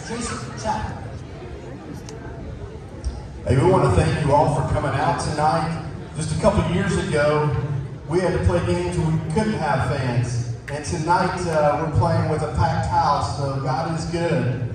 Hey, we want to thank you all for coming out tonight. Just a couple years ago, we had to play games where we couldn't have fans. And tonight, we're playing with a packed house, so God is good.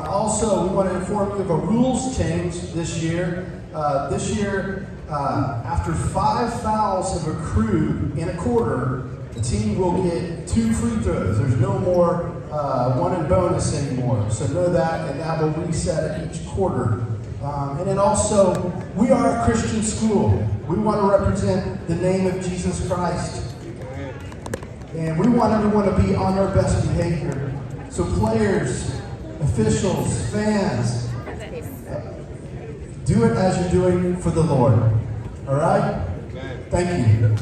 Also, we want to inform you of a rules change this year. After 5 fouls have accrued in a quarter, the team will get 2 free throws. There's no more 1 and bonus anymore. So know that, and that will reset at each quarter. And then also, we are a Christian school. We want to represent the name of Jesus Christ. And we want everyone to be on their best behavior. So players, officials, fans, do it as you're doing for the Lord. All right? Thank you.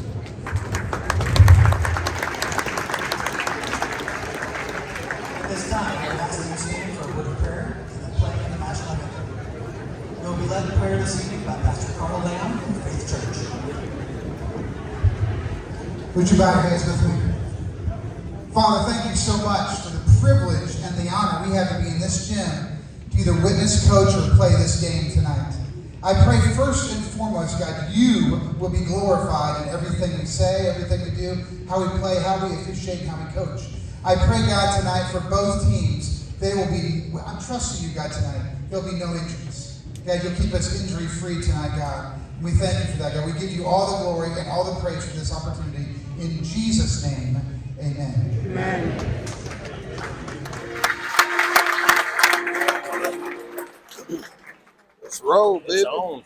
At this time, we're asking you to stand for a word of prayer and then playing in the national anthem. We'll be led in prayer this evening by Pastor Carl Lamb from Faith Church. Would you bow your heads with me? Father, thank you so much for the privilege and the honor we have to be in this gym to either witness, coach, or play this game tonight. I pray first and foremost, God, you will be glorified in everything we say, everything we do, how we play, how we officiate, and how we coach. I pray, God, tonight for both teams, I'm trusting you, God, tonight. There'll be no injuries. God, you'll keep us injury-free tonight, God. We thank you for that, God. We give you all the glory and all the praise for this opportunity. In Jesus' name, amen. Amen. Let's roll, baby. It's on.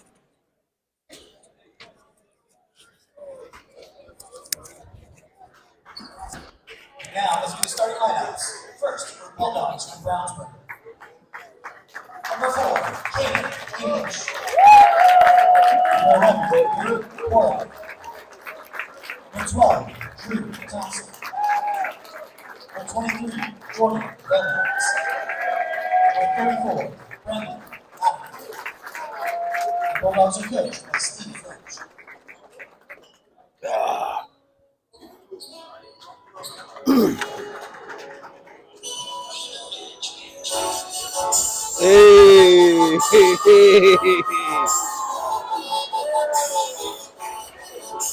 Now, let's get the starting lineups. First, for Bulldogs from Brownsburg. Number 4, Kojak, English. Number 11, Drew Kojak. Number 12, Drew Thompson. Number 23, Jordan Reynolds. Number 34, Brendan Adams. Bulldogs are coached by Steve French. Hey.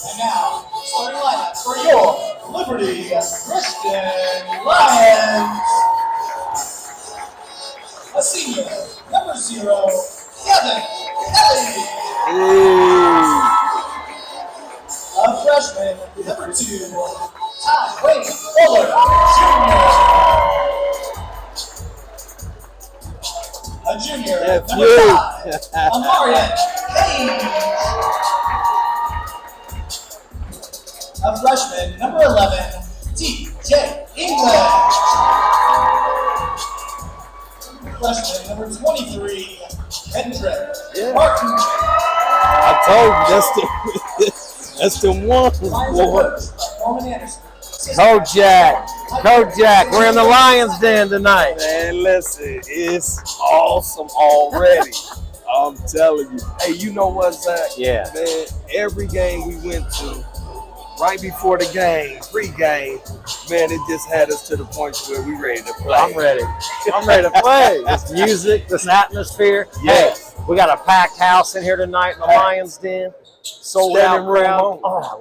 And now, starting lineup for your Liberty Christian Lions. A senior, number 0, Kevin Kelly. A freshman, number 2, Ty Wayne Fuller Jr. A junior, number 5, Amarian Page. A freshman, number 11, TJ English. Freshman, number 23, Kendrick Martin. I told you that's the one. Lions are coached by Norman Anderson. Kojak, we're in the Lions Den tonight. Man, listen, it's awesome already. I'm telling you. Hey, you know what, Zach? Yeah. Man, every game we went to, right before the game, pre-game, man, it just had us to the point where we ready to play. I'm ready to play. This music, this atmosphere. Yes. Hey, we got a packed house in here tonight in the Lions Den. Sold out crowd. Oh, I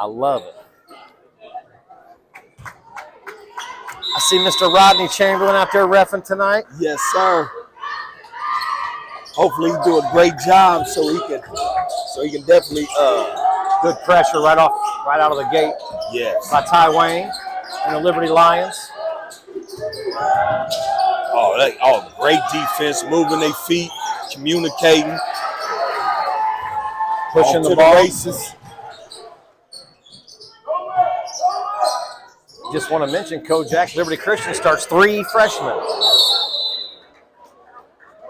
love it. I see Mr. Rodney Chamberlain out there reffing tonight. Yes, sir. Hopefully he do a great job so he can definitely Good pressure right out of the gate. Yes. By Ty Wayne and the Liberty Lions. Great defense, moving their feet, communicating, pushing the to ball. The races. Just want to mention Kojak Liberty Christian starts 3 freshmen.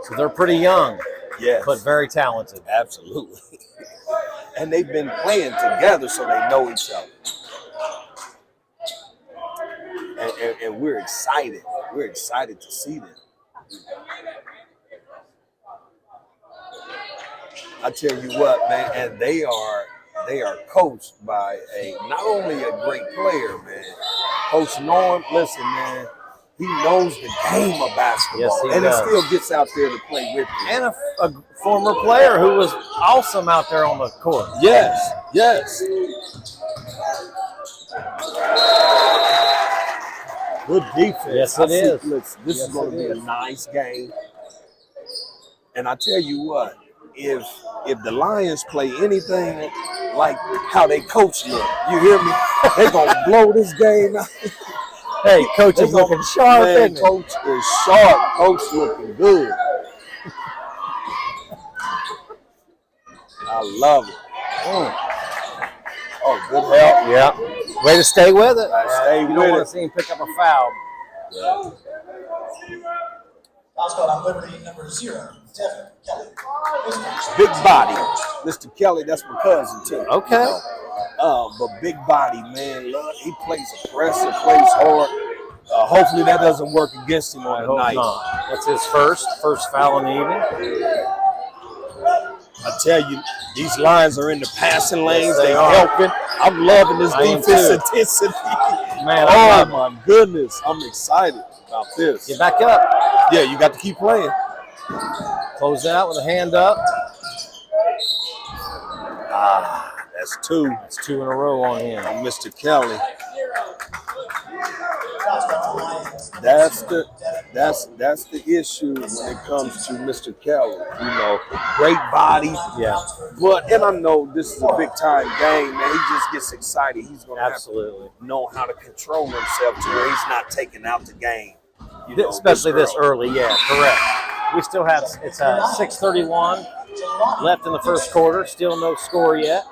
So they're pretty young, yes, but very talented. Absolutely. And they've been playing together so they know each other. And we're excited. We're excited to see them. I tell you what, man, and they are coached by not only a great player, man. Coach Norm, listen, man, He knows the game of basketball. Yes, he and does. he still gets out there to play with you. And a former player who was awesome out there on the court. Yes, yes. Good defense. Yes, I it see- is. Listen, this is going to be a nice game. And I tell you what, if the Lions play anything like how they coach look, you hear me? They're going to blow this game out. Hey, coach is looking sharp, Man, isn't he? coach is sharp. Coach looking good. I love it. Oh, good help. Yeah. Way to stay with it. Stay you with don't want it. to see him pick up a foul. Foul's called on Liberty number 0, Devin Kelly. Big body. Mr. Kelly, that's my cousin, too. Okay. But big body, man. He plays aggressive, plays hard. Hopefully that doesn't work against him I on hope the night. not. That's his first foul in the evening. I tell you, these lines are in the passing lanes. Yes, they They're are. helping. I'm loving this I am defensive too. intensity. Man, I oh love it. my goodness, I'm excited about this. Get back up. Yeah, you got to keep playing. Close out with a hand up. That's two. That's 2 in a row on him. And Mr. Kelly. Foul's called on Lions. That's the issue when it comes to Mr. Kelly. You know, great body. Yeah. And I know this is a big time game, man. He just gets excited. He's gonna Absolutely. have to know how to control himself to where he's not taking out the game. You know, Especially this early. Yeah, correct. We still have, it's 6:31 left in the first quarter. Still no score yet.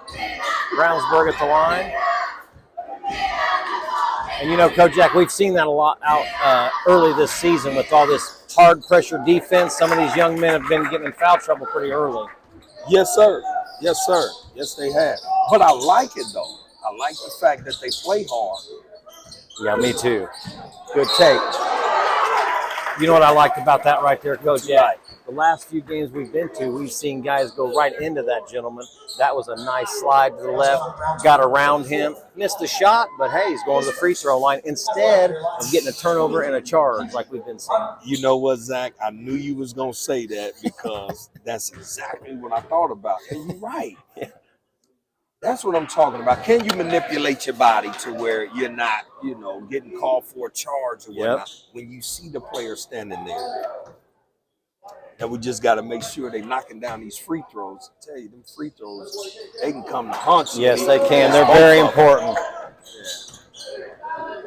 Brownsburg at the line. And you know, Kojak, we've seen that a lot out early this season with all this hard pressure defense. Some of these young men have been getting in foul trouble pretty early. Yes, sir. Yes, sir. Yes, they have. But I like it though. I like the fact that they play hard. Yeah, me too. Good take. You know what I liked about that right there, Coach? Yeah. The last few games we've been to, we've seen guys go right into that gentleman. That was a nice slide to the left, got around him, missed the shot, but hey, he's going to the free throw line instead of getting a turnover and a charge like we've been seeing. You know what, Zach? I knew you was gonna say that because that's exactly what I thought about. And you're right. Yeah. That's what I'm talking about. Can you manipulate your body to where you're not, you know, getting called for a charge or whatnot when you see the player standing there? And we just got to make sure they're knocking down these free throws. I tell you, them free throws, they can come to haunt you. Yes, they can. They're very important.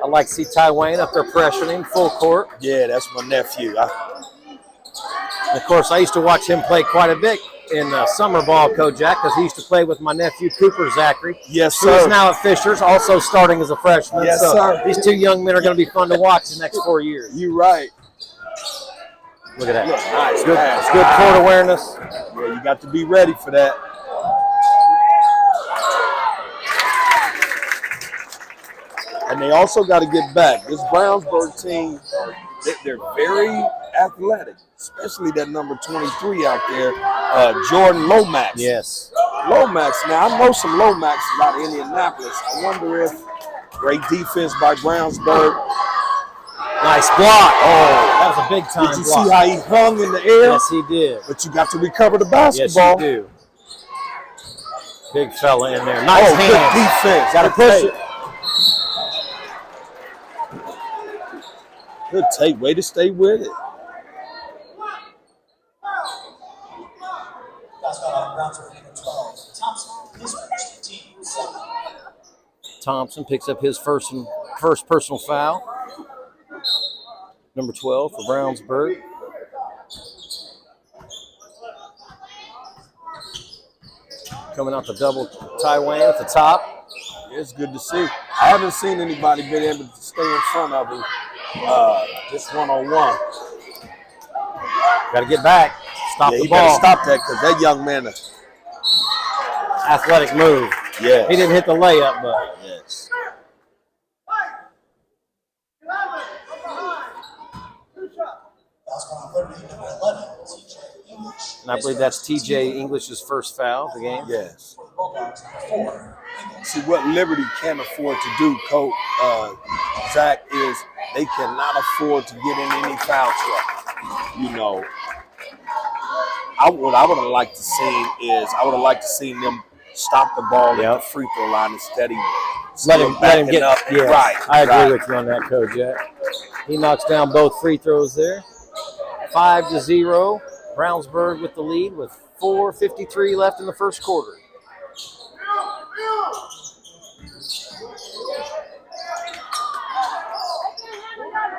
I like to see Ty Wayne up there pressuring full court. Yeah, that's my nephew. And of course, I used to watch him play quite a bit in summer ball, Kojak, because he used to play with my nephew, Cooper Zachary. Yes, Who is sir. now at Fisher's, also starting as a freshman. Yes, so sir. These two young men are going to be fun to watch the next 4 years. You're right. Look at that. Look, nice Good, pass. good court awareness. Yeah, you got to be ready for that. And they also got to get back. This Brownsburg team, they're very athletic, especially that number 23 out there, Jordan Lomax. Yes. Lomax. Now, I know some Lomaxes out of Indianapolis. I wonder if great defense by Brownsburg. Nice block. Oh, that was a big time Did you block. see how he hung in the air? Yes, he did. But you got to recover the Yes, basketball. you do. Big fella in there. Nice Good hands. defense. Got to push it. Good take. Way to stay with it. Foul's called on Brownsburg number 12, Thompson. His first, team 7. Thompson picks up his first personal foul. Number 12 for Brownsburg. Coming out the double Ty Wayne at the top. It's good to see. I haven't seen anybody been able to stay in front of him just one-on-one. Got to get back. Stop Yeah, the you got to ball. stop that because that young man Athletic move. yeah. He didn't hit the layup, but Yes. Foul's called on Liberty number 11, TJ English. and I believe that's TJ English's first foul of the game. Yes. For the Bulldogs, number 4, English. See, what Liberty can't afford to do, Coach Zach, is They cannot afford to get in any foul trouble. You know, what I would have liked to see is them stop the ball at the free throw line instead of let him get up. Yeah, Right. I agree with you on that, Kojak. He knocks down both free throws there. 5-0. Brownsburg with the lead with 4:53 left in the first quarter.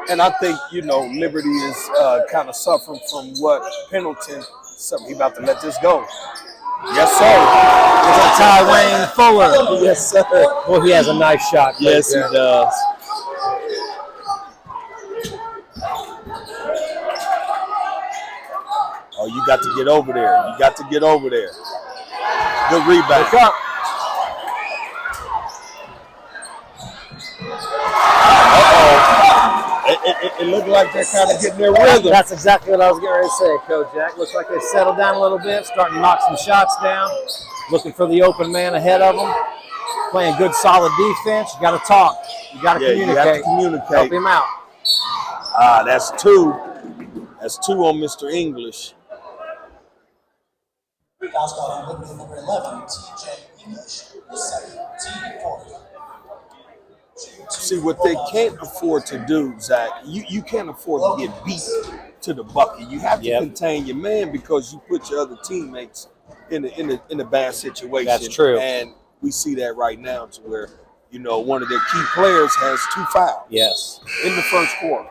And I think, you know, Liberty is kind of suffering from what Pendleton, he about to let this go. Yes, sir. Ty Wayne Fuller. Yes, sir. Well, he has a nice shot. Yes, he does. Oh, you got to get over there. You got to get over there. Good rebound. Look up. It looked like they're kind of getting their rhythm. That's exactly what I was getting ready to say, Kojak. Looks like they settled down a little bit, starting to knock some shots down, looking for the open man ahead of them, playing good, solid defense. You got to talk. You got to communicate. You have to communicate. Help him out. That's two. That's two on Mr. English. Foul spot on Liberty, number 11, TJ English, the second, team fourth. See, what they can't afford to do, Zach, you can't afford to get beat to the bucket. You have to contain your man because you put your other teammates in a bad situation. That's true. And we see that right now to where, you know, one of their key players has 2 fouls. Yes. In the first quarter.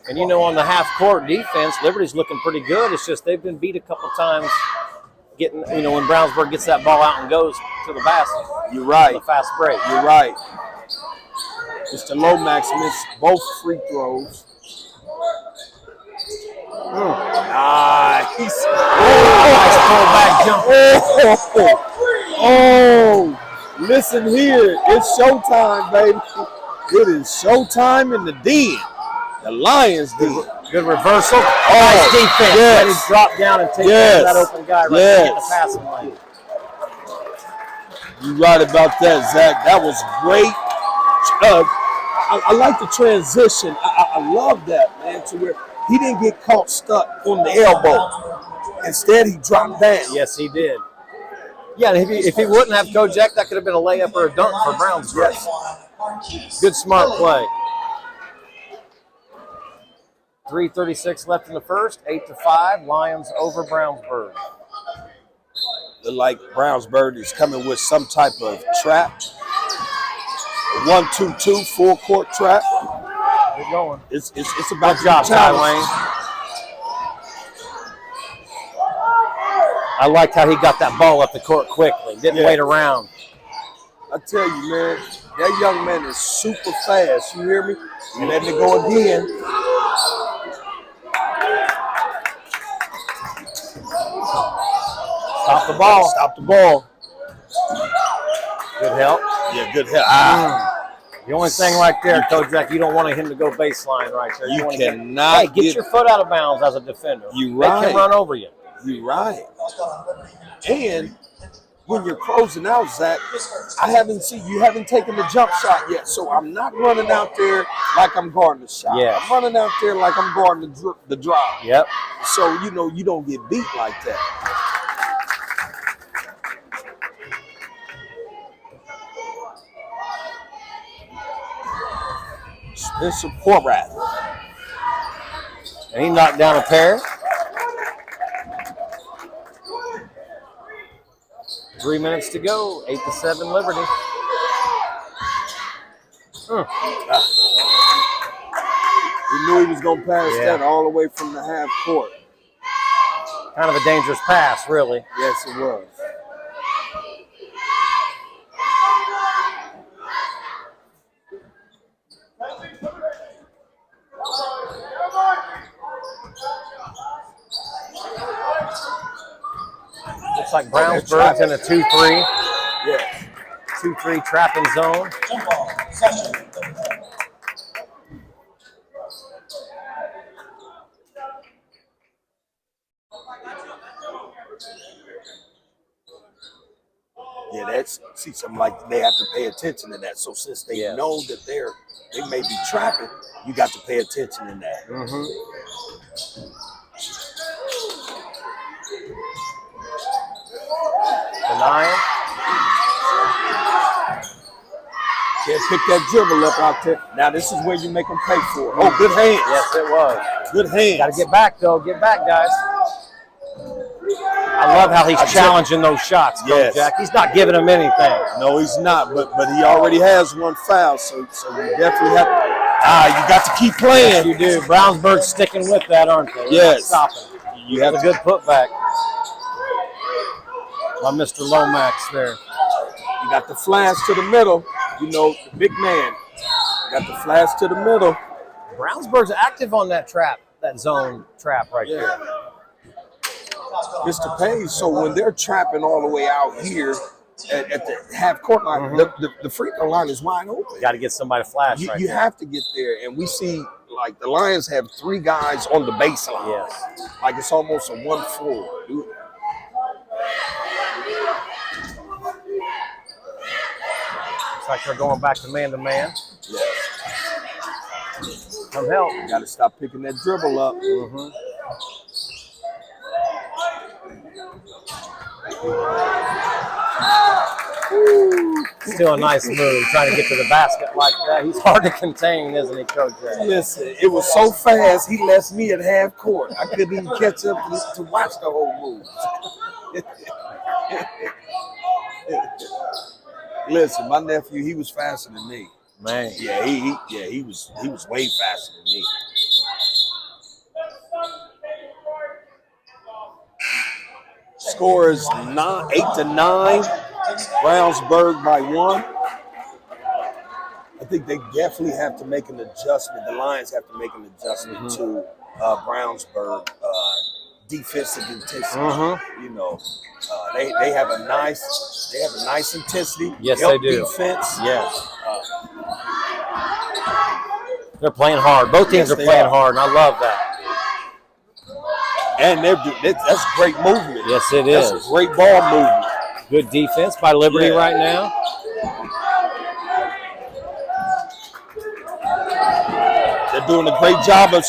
And, you know, on the half-court defense, Liberty's looking pretty good. It's just they've been beat a couple times getting, you know, when Brownsburg gets that ball out and goes to the basket. You're right. The fast break. You're right. Mr. Lomax missed both free throws. Nice. Nice pullback jump. Oh, listen here. It's showtime, baby. It is showtime in the den. The Lions den. Good reversal. Nice defense. Yes. Ready to drop down and take care of that open guy right there in the passing lane. You're right about that, Zach. That was great. I like the transition. I love that, man, to where he didn't get caught stuck on the elbow. Instead, he dropped down. Yes, he did. Yeah, and if he wouldn't have Kojak, that could have been a layup or a dunk for Brownsburg. Good, smart play. 3:36 left in the first, 8-5. Lions over Brownsburg. Look like Brownsburg is coming with some type of trap. 1-2-2 full court trap. Good going. It's about good job, Ty Wayne. I liked how he got that ball up the court quickly. Didn't wait around. I tell you, man, that young man is super fast. You hear me? And letting it go again. Stop the ball. Stop the ball. Good help. Yeah, good help. The only thing right there, Kojak, you don't want him to go baseline right there. You cannot get your foot out of bounds as a defender. You're right. They can run over you. You're right. And when you're closing out, Zach, you haven't taken the jump shot yet. So I'm not running out there like I'm guarding the shot. Yeah. I'm running out there like I'm guarding the drive. Yep. So, you know, you don't get beat like that. Spencer Porath. And he knocked down a pair. 3 minutes to go. 8-7 Liberty. We knew he was going to pass that all the way from the half court. Kind of a dangerous pass, really. Yes, it was. Looks like Brownsburg's in a 2-3. Yeah. 2-3 trapping zone. Jump ball, possession. Yeah, that's see something like they have to pay attention to that. So since they know that they may be trapping, you got to pay attention in that. Denying. Can't pick that dribble up out there. Now this is where you make them pay for it. Oh, good hands. Yes, it was. Good hands. Got to get back, though. Get back, guys. I love how he's challenging those shots, Kojak. Yes. He's not giving them anything. No, he's not. But he already has one foul, so you definitely have. You got to keep playing. Yes, you do. Brownsburg sticking with that, aren't they? Yes. Stopping. You have a good putback by Mr. Lomax there. You got the flash to the middle. You know, the big man. You got the flash to the middle. Brownsburg's active on that trap, that zone trap right there. Mr. Page, so when they're trapping all the way out here at the half court line, the free throw line is wide open. Got to get somebody to flash right You there. have to get there. And we see, like, the Lions have 3 guys on the baseline. Yes. Like it's almost a 1-4. Looks like they're going back to man-to-man. Yes. Come help. You got to stop picking that dribble up. Still a nice move, trying to get to the basket like that. He's hard to contain, isn't he, Kojak? Listen, it was so fast, he left me at half court. I couldn't even catch up to watch the whole move. Listen, my nephew, he was faster than me. Man. Yeah, he was way faster than me. Score is 8-9. Brownsburg by 1. I think they definitely have to make an adjustment. The Lions have to make an adjustment to Brownsburg defensive intensity. You know, they have a nice intensity. Yes, they do. Defense. Yes. They're playing hard. Both teams are playing hard, and I love that. And that's great movement. Yes, it is. That's a great ball movement. Good defense by Liberty right now. They're doing a great job of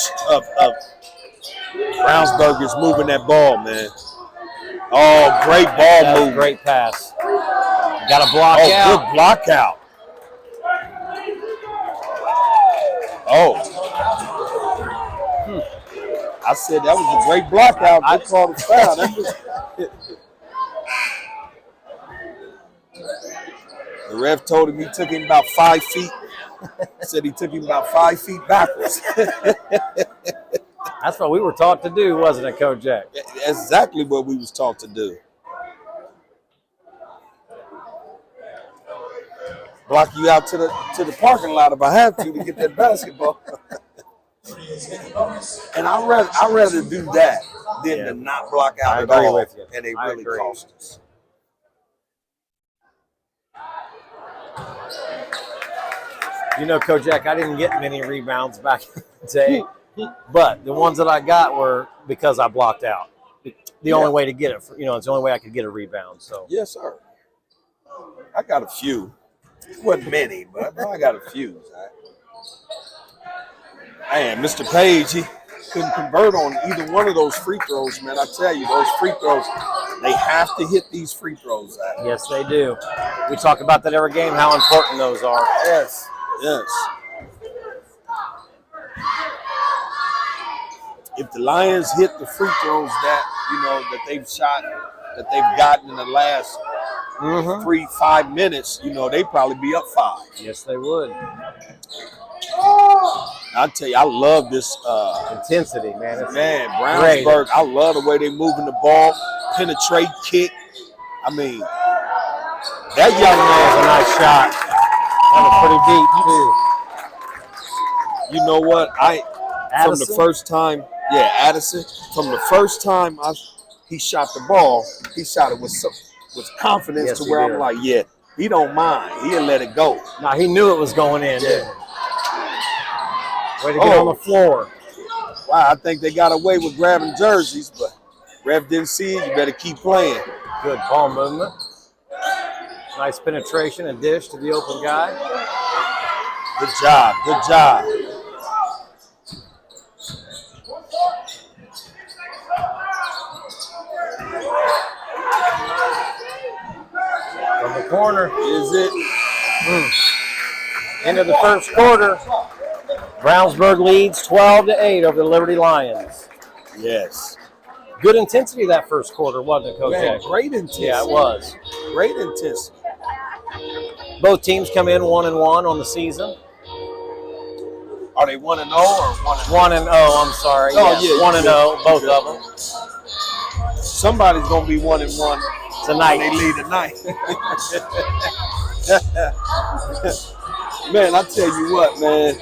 Brownsburg is moving that ball, man. Oh, great ball movement. Great pass. Got a block out. Good block out. Oh. I said that was a great block out. I called a foul. The ref told him he took him about 5 feet. Said he took him about 5 feet backwards. That's what we were taught to do, wasn't it, Kojak? That's exactly what we was taught to do. Block you out to the parking lot if I have to get that basketball. And I'd rather do that than to not block out at all. With you. And they really cost us. You know, Kojak, I didn't get many rebounds back in the day, but the ones that I got were because I blocked out. The only way to get it, it's the only way I could get a rebound. So yes, sir. I got a few. It wasn't many, but I got a few. Man, Mr. Page, he couldn't convert on either one of those free throws, man. I tell you, those free throws, they have to hit these free throws. Yes, they do. We talk about that every game, how important those are. Yes, yes. If the Lions hit the free throws that they've shot, that they've gotten in the last 3-5 minutes, they'd probably be up 5. Yes, they would. I tell you, I love this intensity, man. Brownsburg. Great. I love the way they're moving the ball, penetrate, kick. I mean, that young man's a nice shot. That was pretty deep too. You know what? From the first time, Addison. From the first time he shot the ball, he shot it with confidence to where I'm like, he don't mind. He'll let it go. Now he knew it was going in. Didn't he? Way to get on the floor. Wow, I think they got away with grabbing jerseys, but ref didn't see it. You better keep playing. Good ball movement. Nice penetration and dish to the open guy. Good job. Good job. From the corner. Is it? Into the first quarter. Brownsburg leads 12-8 over the Liberty Lions. Yes. Good intensity that first quarter, wasn't it, Coach? Man, great intensity. Yeah, it was. Great intensity. Both teams come in 1-1 on the season. Are they 1-0 or 1-0? 1-0, I'm sorry. Oh, Yes, yeah, 1-0, both of them. Somebody's going to be 1-1 Tonight. when they lead tonight. Man, I tell you what, man.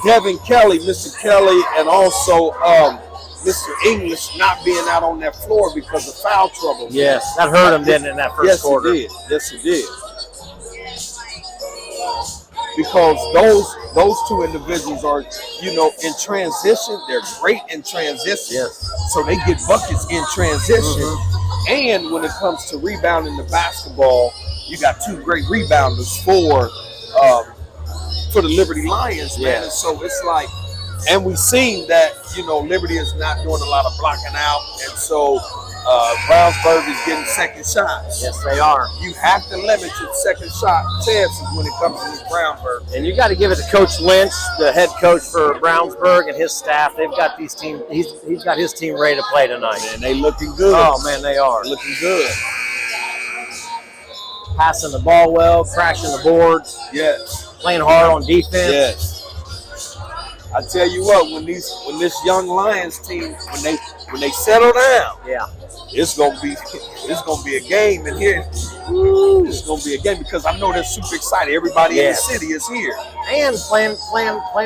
Devin Kelly, Mr. Kelly, and also Mr. English not being out on that floor because of foul trouble. Yes, that hurt him, didn't it, in that first quarter? Yes, it did. Yes, it did. Because those two individuals are, in transition. They're great in transition. Yes. So they get buckets in transition. And when it comes to rebounding the basketball, you got two great rebounders for the Liberty Lions, man. Yeah. And so it's like, and we seen that, Liberty is not doing a lot of blocking out. And so Brownsburg is getting second shots. Yes, they are. You have to limit your second shot chances when it comes to this Brownsburg. And you got to give it to Coach Lynch, the head coach for Brownsburg, and his staff. They've got these team. He's got his team ready to play tonight. And they looking good. Oh man, they are Looking good. passing the ball well, crashing the boards, Yes. playing hard on defense. Yes. I tell you what, when this young Lions team, when they settle down, Yeah. it's gonna be a game in here. It's gonna be a game because I know they're super excited. Everybody Yes. in the city is here. And playing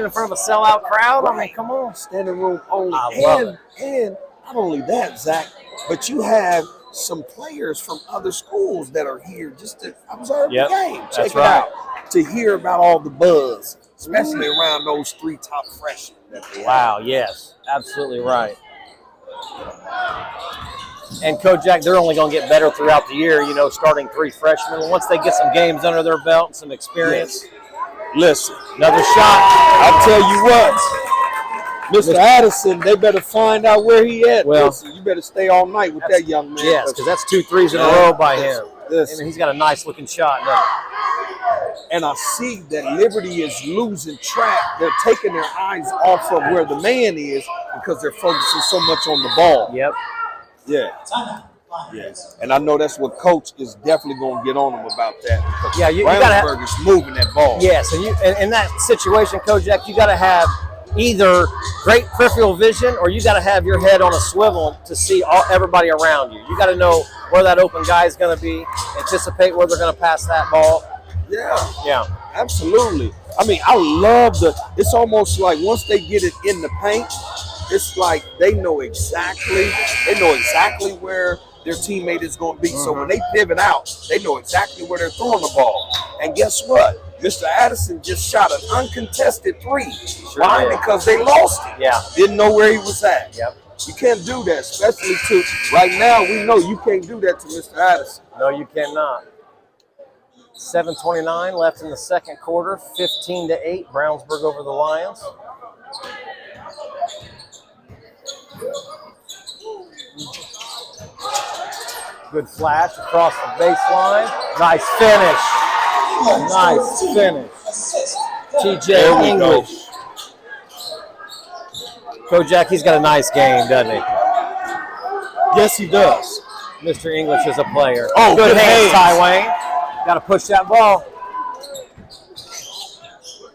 in front of a sellout crowd. I mean, come on. Standing room only. I love it. And not only that, Zach, but you have some players from other schools that are here just to observe Yep, the game. Check that's it right. out. To hear about all the buzz, especially around those three top freshmen that they have. Wow. Yes. Absolutely right. And Kojak, they're only going to get better throughout the year. Starting three freshmen. Once they get some games under their belt and some experience. Yes. Listen, Another shot. I'll tell you what, Mr. Addison, they better find out where he at. Well, Listen, you better stay all night with that young man. Yes, because that's 2 threes in a row by him. Listen. And he's got a nice looking shot now. And I see that Liberty is losing track. They're taking their eyes off of where the man is because they're focusing so much on the ball. Yep. Yeah. Timeout. Yes. And I know that's what Coach is definitely going to get on him about that. Because Yeah, you gotta have- Brownsburg is moving that ball. Yes, and in that situation, Kojak, you got to have either great peripheral vision or you got to have your head on a swivel to see everybody around you. You got to know where that open guy is going to be, anticipate where they're going to pass that ball. Yeah. Yeah. Absolutely. I mean, I love it's almost like once they get it in the paint, it's like they know exactly where their teammate is going to be. So when they pivot out, they know exactly where they're throwing the ball. And guess what? Mr. Addison just shot an uncontested three. Why? did. Because they lost him. Yeah. Didn't know where he was at. Yep. You can't do that, especially to right now. We know you can't do that to Mr. Addison. No, you cannot. 7:29 left in the second quarter. 15-8, Brownsburg over the Lions. Good flash across the baseline. Nice finish. Nice finish. TJ There we go. English. Kojak, he's got a nice game, doesn't he? Yes, he does. Mr. English is a player. Oh, good good hands, hands. Ty Wayne. Got to push that ball.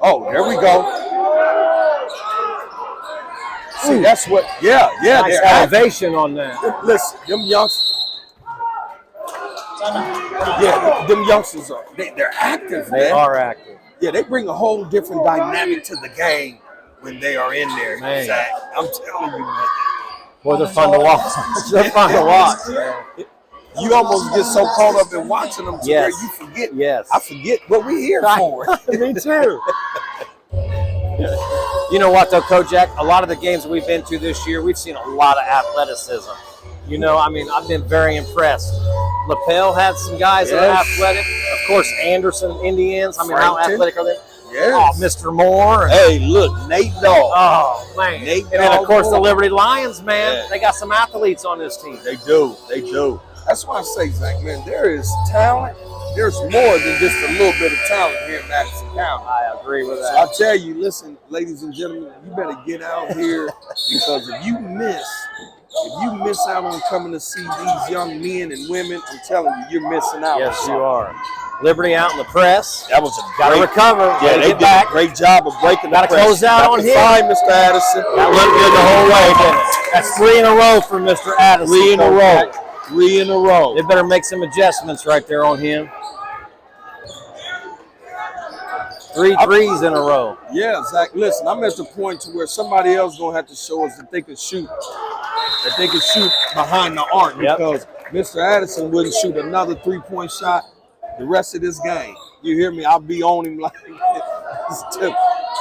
Oh, there we go. See, that's what. Yeah. Nice they're active. elevation on that. Listen, them youngsters. Yeah, them youngsters they're active, man. They are active. Yeah, they bring a whole different dynamic to the game when they are in there. Man. Zach. I'm telling you, man. Boy, they're fun to watch. They're fun to watch. You almost get so caught up in watching them to Yes. where you forget. Yes. I forget what we're here for. Me too. You know what, though, Kojak? A lot of the games we've been to this year, we've seen a lot of athleticism. I've been very impressed. Lapel had some guys that are athletic. Of course, Anderson, Indians. I mean, how Frankton. athletic are they? Yes. Oh, Mr. Moore. Hey, look, Nate Dawg. Oh, man. Nate And then, of Dawg course, the Moore. Liberty Lions, man. Yeah. They got some athletes on this team. They do. They do. That's why I say, Zach, man, there is talent. There's more than just a little bit of talent here in Madison County. I agree with So that. I tell you, listen, ladies and gentlemen, you better get out here because if you miss out on coming to see these young men and women, I'm telling you, you're missing out. Yes, you are. Liberty out in the press. That was a Got to great recover. Yeah, Gotta they get did back. a great job of breaking Gotta the press. close out on Got him. to find Mr. Addison. That looked good the whole way, didn't it? That's 3 in a row for Mr. Addison. 3 in a row. Kojak. 3 in a row. They better make some adjustments right there on him. 3 threes in a row. Yeah, Zach, listen, I'm at the point to where somebody else going to have to show us that they can shoot. That they can shoot behind the arc because Mr. Addison wouldn't shoot another 3-point shot the rest of this game. You hear me? I'll be on him like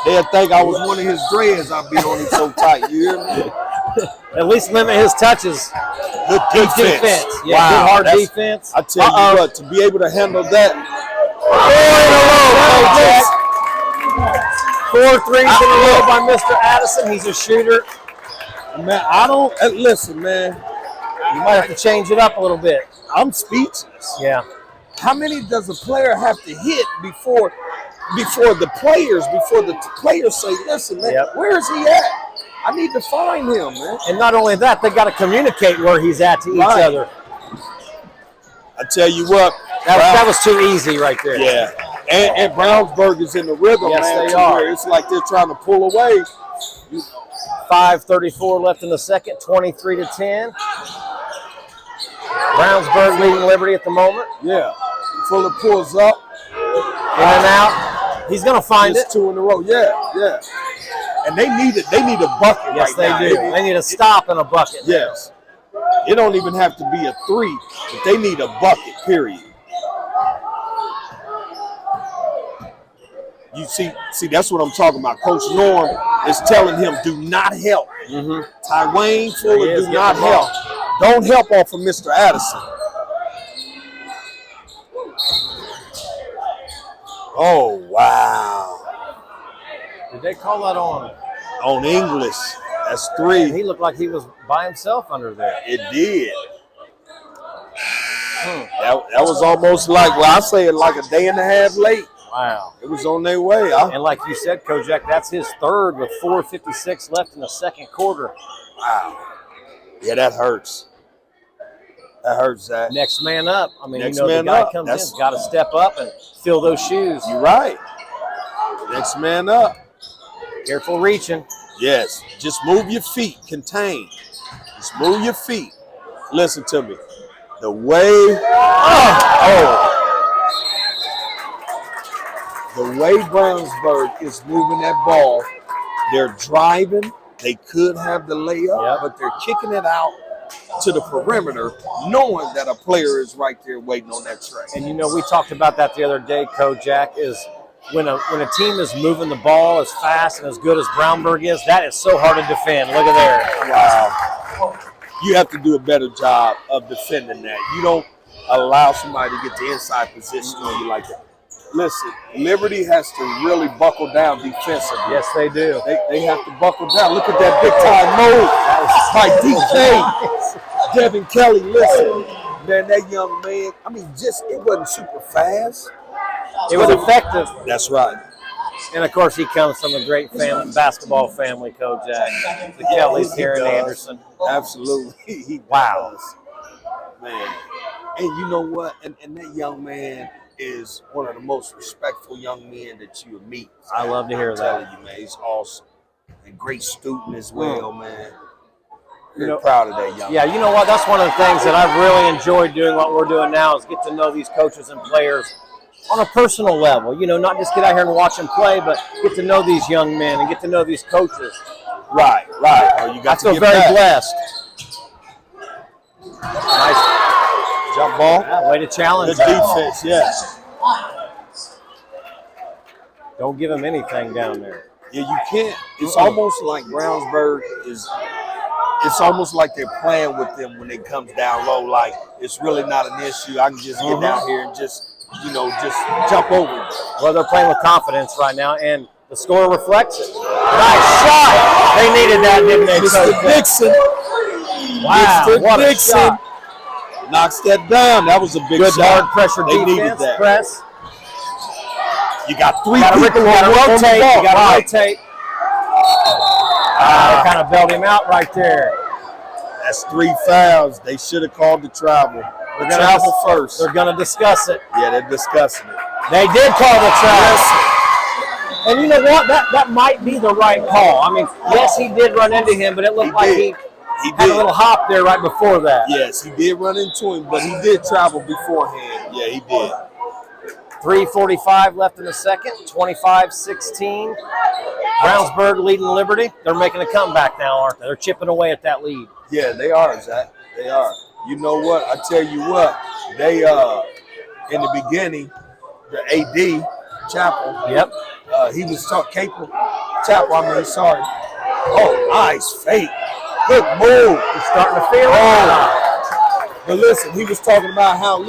they'll think I was one of his dreads. I'll be on him so tight. You hear me? At least limit his touches. Good defense. Yeah, Wow, good hard that's- defense. I tell you what, to be able to handle that. 4 threes in a row by Mr. Addison. He's a shooter. Man, I don't listen, man. You might have to change it up a little bit. I'm speechless. Yeah. How many does a player have to hit before the players say, listen, man, where is he at? I need to find him, man. And not only that, they got to communicate where he's at to each other. I tell you what, That was too easy right there. yeah. And Brownsburg is in the rhythm, Yes, man. they to are. where it's like they're trying to pull away. 5:34 left in the second, 23-10. Brownsburg leading Liberty at the moment. Yeah. Fuller pulls up. In and out. He's going to find It's it. 2 in a row. Yeah. And they need it. They need a bucket Yes, right now. they do. They need a stop and a bucket. Yes. It don't even have to be a 3, but they need a bucket, period. You see, that's what I'm talking about. Coach Norm is telling him, do not help. Tywayne Fuller, do not help. Don't help off of Mr. Addison. Oh, wow. Did they call that on? On English, that's 3. He looked like he was by himself under there. It did. That was almost like, well, I say it like a day and a half late. Wow. It was on their way. And like you said, Kojak, that's his third with 4:56 left in the second quarter. Wow. Yeah, that hurts. That hurts, Zach. Next man up. I mean, Next the man guy up. comes That's- in, got to step up and fill those shoes. You're right. Next man up. Careful reaching. Yes. Just move your feet. Contain. Just move your feet. Listen to me. The way the way Brownsburg is moving that ball, they're driving. They could have the layup, but they're kicking it out to the perimeter, knowing that a player is right there waiting on that tray. And, we talked about that the other day, Kojak, is when a team is moving the ball as fast and as good as Brownsburg is, that is so hard to defend. Look at there. Wow. You have to do a better job of defending that. You don't allow somebody to get the inside position on you like that. Listen, Liberty has to really buckle down defensively. Yes, they do. They have to buckle down. Look at that big time move by DK. Devin Kelly, listen. Man, that young man, I mean, it wasn't super fast. It was effective. That's right. And, of course, he comes from a great basketball family, Kojak. The Kellys here in Anderson. Absolutely. He does. Man. And you know what? And that young man is one of the most respectful young men that you would meet. I love to hear I'm that. telling you, man, he's awesome. And great student as well, man. Very proud of that young man. Yeah, you know what? That's one of the things that I've really enjoyed doing what we're doing now is get to know these coaches and players on a personal level. Not just get out here and watch them play, but get to know these young men and get to know these coaches. Right. Oh, you got I feel very blessed. Nice jump ball. Yeah, way to challenge. Good defense, yeah. Don't give him anything down there. Yeah, you can't. It's almost like Brownsburg it's almost like they're playing with them when it comes down low. Like it's really not an issue. I can just get down here and just jump over it. Well, they're playing with confidence right now, and the score reflects it. Nice shot. They needed that, didn't they? Mr. Dixon. Wow, Mr. what a Dixon shot. knocks that down. That was a big Good shot. hard pressure They needed defense, that. press. You got three Gotta people rotate. on the ball. You gotta Right. rotate. They kind of bailed him out right there. That's 3 fouls. They should have called the travel. They're The gonna travel first. They're going to discuss it. Yeah, they're discussing it. They did call the travel. And you know what? That might be the right call. I mean, yes, he did run into him, but it looked like he had a little hop there right before that. Yes, he did run into him, but he did travel beforehand. Yeah, he did. 3:45 left in the second, 25-16. Brownsburg leading Liberty. They're making a comeback now, aren't they? They're chipping away at that lead. Yeah, they are, Zach. They are. You know what? I tell you what. They in the beginning, the AD Chapel. Yep. He was Capel. Chapel. I mean, sorry. Oh, nice fake. Good move. He's starting to feel it. But listen, he was talking about how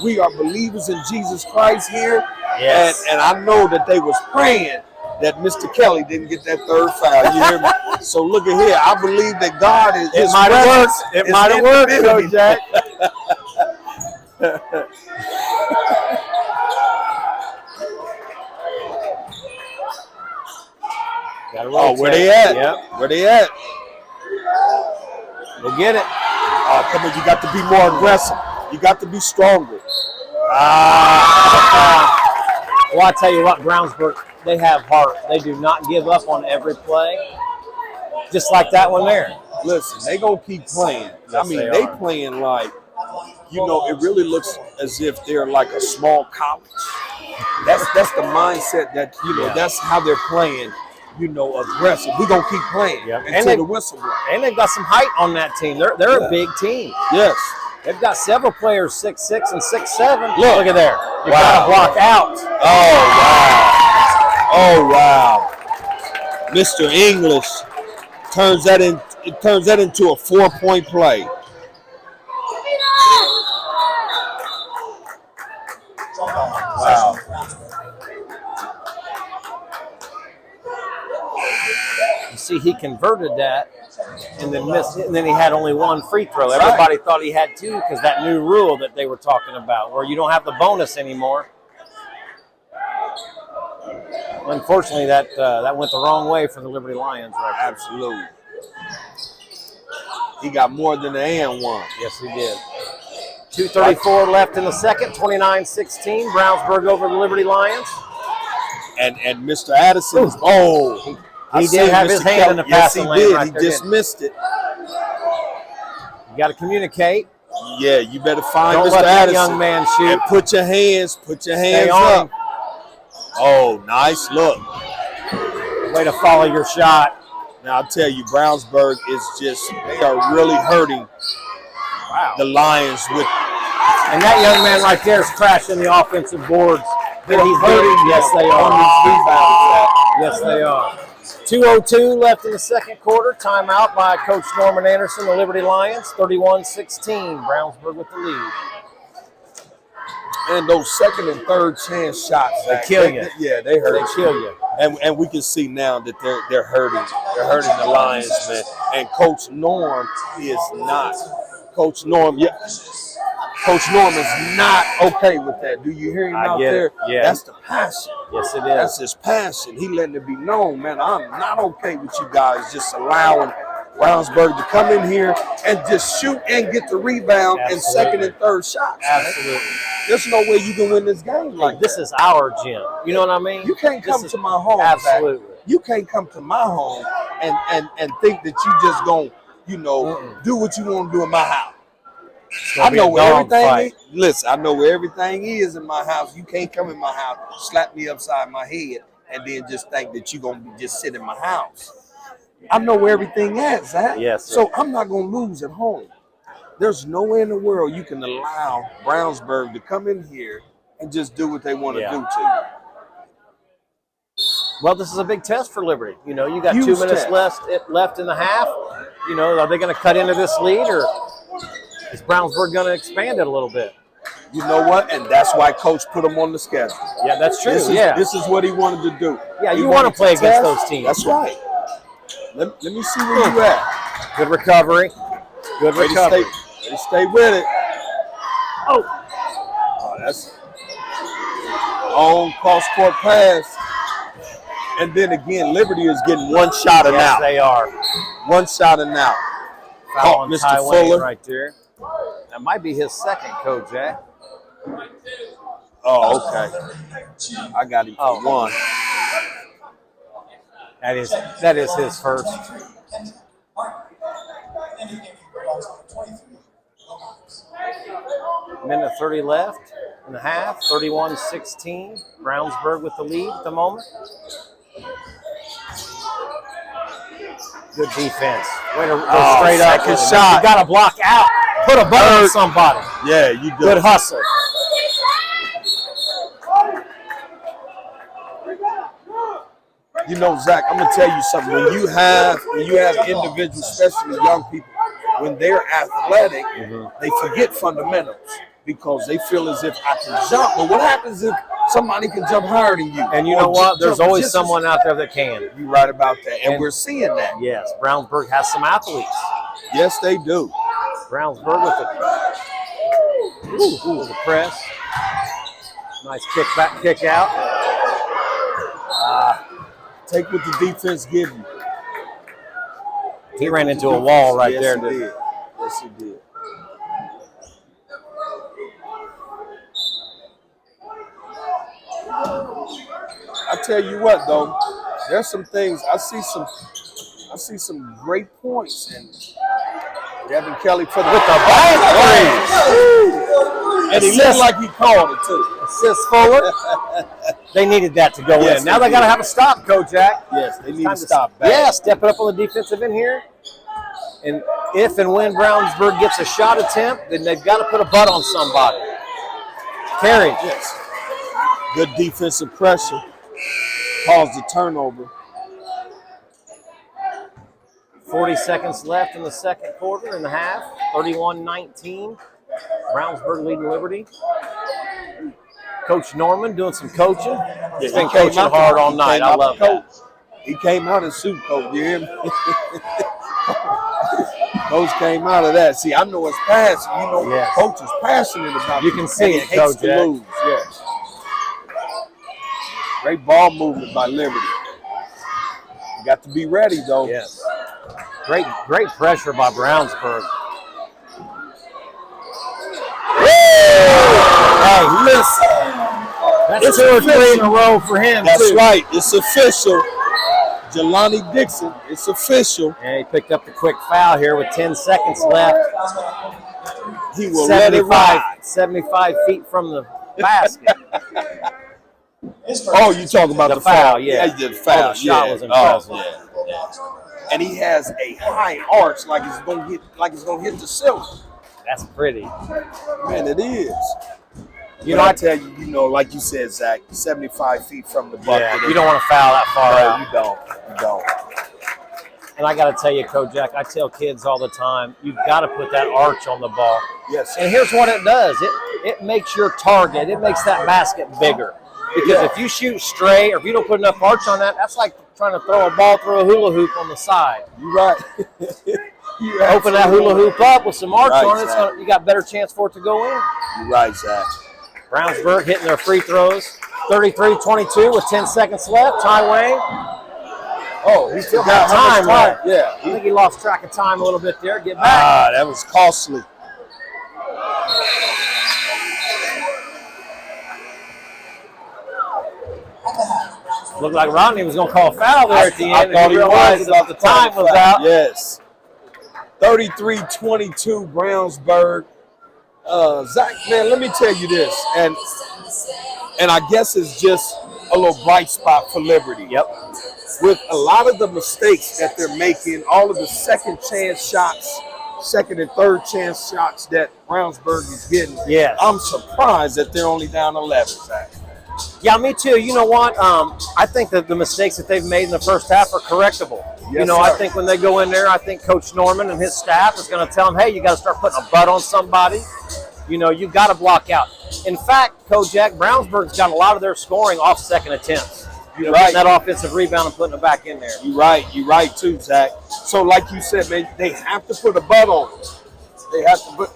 we are believers in Jesus Christ here. Yes. And I know that they was praying that Mr. Kelly didn't get that 3rd foul. You hear me? So look at here. I believe that God is. It might have worked. It might have worked, Kojak. Oh, where they at? Yep. Where they at? We'll get it. Oh, come on. You got to be more aggressive. You got to be stronger. Well, I tell you what, Brownsburg, they have heart. They do not give up on every play. Just like that one there. Listen, they going to keep playing. Yes, I mean, they playing like, it really looks as if they're like a small college. That's the mindset that, that's how they're playing, aggressive. We're going to keep playing until the whistle blows. And they've got some height on that team. They're a big team. Yes. They've got several players 6'6" and 6'7". Look at there. You got to block out. Oh, wow. Mr. English turns that into a 4-point play. Wow. You see, he converted that and then missed it, and then he had only one free throw. Everybody thought he had 2 because that new rule that they were talking about, where you don't have the bonus anymore. Unfortunately, that went the wrong way for the Liberty Lions right there. Absolutely. He got more than the and one. Yes, he did. 2:34 left in the second, 29-16. Brownsburg over the Liberty Lions. And Mr. Addison, he did have his hand in the passing lane. Yes, right he there, just missed it. You got to communicate. Yeah, you better find Don't Mr. let that Addison. young man shoot. And put your hands Stay up. on. Oh, nice look. Way to follow your shot. Now, I'll tell you, Brownsburg they are really hurting the Lions with. And that young man right there is crashing the offensive boards. They're hurting. Yes, they on are. Yes, they are. 2:02 left in the second quarter. Timeout by Coach Norman Anderson, the Liberty Lions. 31-16. Brownsburg with the lead. And those second and third chance shots, They kill you. They hurt. They kill you. And we can see now that they're hurting. They're hurting the Lions, man. And Coach Norm is not. Coach Norm is not okay with that. Do you hear him out there? Yeah. That's the passion. Yes, it is. That's his passion. He letting it be known, man. I'm not okay with you guys just allowing Brownsburg to come in here and just shoot and get the rebound and second and third shots. Absolutely. Man. There's no way you can win this game like this. Is our gym. You know what I mean? You can't come to my home. Absolutely. Zach. You can't come to my home and think that you just gonna, do what you want to do in my house. I know where everything is. Listen, I know where everything is in my house. You can't come in my house, slap me upside my head, and then just think that you're gonna just sit in my house. I know where everything is, Zach. Yes, sir. So I'm not gonna lose at home. There's no way in the world you can allow Brownsburg to come in here and just do what they want to do to you. Well, this is a big test for Liberty. You got Huge 2 minutes test. left in the half. You know, are they going to cut into this lead, or is Brownsburg going to expand it a little bit? You know what? And that's why Coach put them on the schedule. Yeah, that's true. This is what he wanted to do. Yeah, He you want to play against test. those teams. That's right. Let me see where you at. Good recovery. Good recovery. Ready to stay with it. Oh, That's on cross-court pass. And then again, Liberty is getting one shot and yes, out. they are. One shot and out. Foul Caught on Mr. Ty Wayne Fuller. right there. That might be his second, Kojak. Oh, okay. I got him for one. That is his first. Minute 30 left in the half. 31-16. Brownsburg with the lead at the moment. Good defense. Way to go straight up. Second shot. You got to block out. Put a butt on somebody. Yeah, you do. Good hustle. You know, Zach, I'm gonna tell you something. When you have individuals, especially young people, when they're athletic, they forget fundamentals because they feel as if I can jump. But what happens if somebody can jump higher than you? And you know what? There's always someone out there that can. You're right about that. And we're seeing that. Yes, Brownsburg has some athletes. Yes, they do. Brownsburg with the press. Nice kick back, kick out. Take what the defense give you. He ran into a wall right there. He did. Yes, he did. I tell you what, though, there's some things I see some great points, and Devin Kelly with the bank three. And he looked like he called it too. Assist forward. They needed that to go in. Now they got to have a stop, Kojak. Yes, they need to stop back. Yeah, step it up on the defensive end here. And if and when Brownsburg gets a shot attempt, then they've got to put a butt on somebody. Carry. Yes. Good defensive pressure. Caused the turnover. 40 seconds left in the second quarter and a half. 31-19. Brownsburg leading Liberty. Coach Norman doing some coaching. He's been coaching hard all night. I love that. He came out in suit coat. You hear me? Coach came out of that. See, I know it's passing. You know, yes. Coach is passionate about it. You can see it, hates Coach. to lose. Yes. Great ball movement by Liberty. You got to be ready, though. Yes. Great pressure by Brownsburg. Hey, listen. That's 2 or 3 in a row for him. That's right. It's official. Jelani Dixon, it's official. And he picked up the quick foul here with 10 seconds left. He will let it ride. 75 feet from the basket. Oh, you talking about the foul? Yeah. He did the foul. The shot was impressive. Oh, yeah. And he has a high arch, like it's gonna hit the ceiling. That's pretty. Man, it is. You know, I tell you, you know, like you said, Zach, 75 feet from the bucket. Yeah, you don't want to foul that far out. You don't. And I got to tell you, Kojak, I tell kids all the time, you've got to put that arch on the ball. Yes. And here's what it does. It makes your target, it makes that basket bigger. Because if you shoot straight or if you don't put enough arch on that, that's like trying to throw a ball through a hula hoop on the side. You're right. Open that hula hoop up with some arch Right, on it, you got a better chance for it to go in. You're right, Zach. Brownsburg hitting their free throws. 33-22 with 10 seconds left. Ty Wayne. Oh, he still got time left. Yeah. I think he lost track of time a little bit there. Get back. That was costly. Looked like Rodney was going to call a foul there at the end. I thought he realized that the time was out. Yes. 33-22 Brownsburg. Zach, man, let me tell you this, and I guess it's just a little bright spot for Liberty. Yep. With a lot of the mistakes that they're making, all of the second and third chance shots that Brownsburg is getting, yes. I'm surprised that they're only down 11, Zach. Yeah, me too. You know what? I think that the mistakes that they've made in the first half are correctable. You know, I think when they go in there, I think Coach Norman and his staff is going to tell them, hey, you got to start putting a butt on somebody. You know, you got to block out. In fact, Kojak, Brownsburg's got a lot of their scoring off second attempts. You know, getting that offensive rebound and putting it back in there. You're right too, Zach. So like you said, man, they have to put a butt on it. They have to put,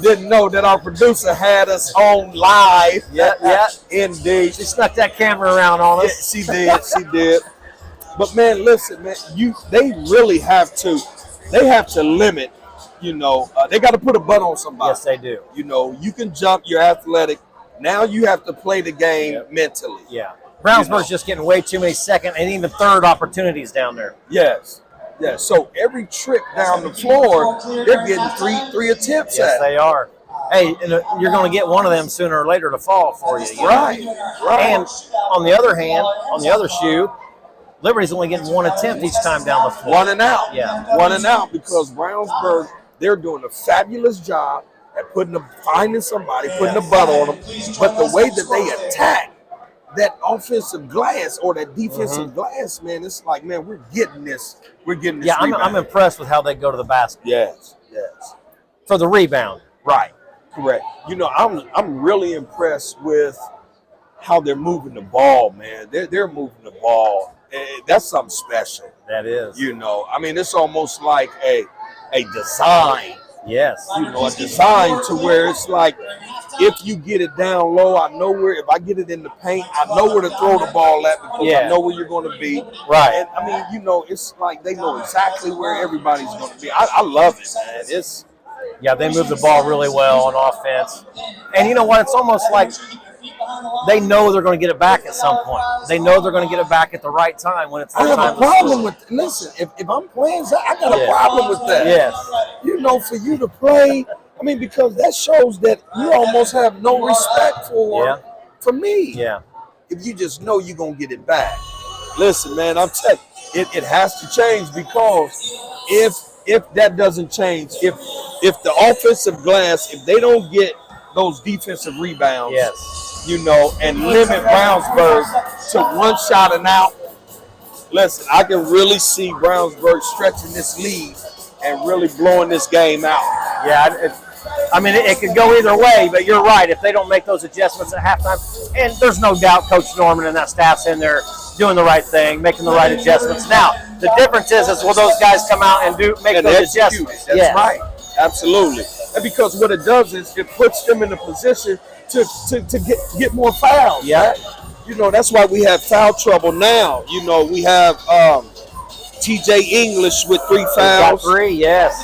didn't know that our producer had us on live. Yeah. Indeed. She snuck that camera around on us. Yeah, she did. But man, listen, man, they really have to limit, you know, they got to put a butt on somebody. Yes, they do. You know, you can jump, you're athletic. Now you have to play the game mentally. Yeah. Brownsburg's just getting way too many second and even third opportunities down there. Yes. Yeah. So every trip down the floor, they're getting three attempts at. Yes, they are. Hey, and you're going to get one of them sooner or later to fall for you. Right. And on the other hand, on the other shoe, Liberty's only getting one attempt each time down the floor. One and out. Yeah. One and out because Brownsburg, they're doing a fabulous job at finding somebody, putting the butt on them. But the way that they attack that offensive glass or that defensive glass, man, it's like, man, we're getting this. We're getting this. Yeah, I'm impressed with how they go to the basket. Yes. For the rebound. Right. Correct. You know, I'm really impressed with how they're moving the ball, man. They're moving the ball. That's something special. That is. You know, I mean, it's almost like a design. Yes. You know, a design to where it's like, if you get it down low, I know where, if I get it in the paint, I know where to throw the ball at because I know where you're going to be. Right. And I mean, you know, it's like they know exactly where everybody's going to be. I love it, man. They move the ball really well on offense. And you know what? It's almost like they know they're going to get it back at some point. They know they're going to get it back at the right time when it's their time. I have a problem with, listen, if I'm playing, I got a problem with that. Yes. You know, for you to play, I mean, because that shows that you almost have no respect for me. Yeah. If you just know you're going to get it back. Listen, man, I'm telling you, it has to change because if that doesn't change, if the offensive glass, if they don't get those defensive rebounds, you know, and limit Brownsburg to one shot and out, listen, I can really see Brownsburg stretching this lead and really blowing this game out. Yeah, I mean, it could go either way, but you're right. If they don't make those adjustments at halftime, and there's no doubt Coach Norman and that staff's in there doing the right thing, making the right adjustments. Now, the difference is will those guys come out and make those adjustments? That's right. Absolutely. And because what it does is it puts them in a position to get more fouls. Yeah. Right? You know, that's why we have foul trouble now. You know, we have TJ English with 3 fouls. Got 3, yes.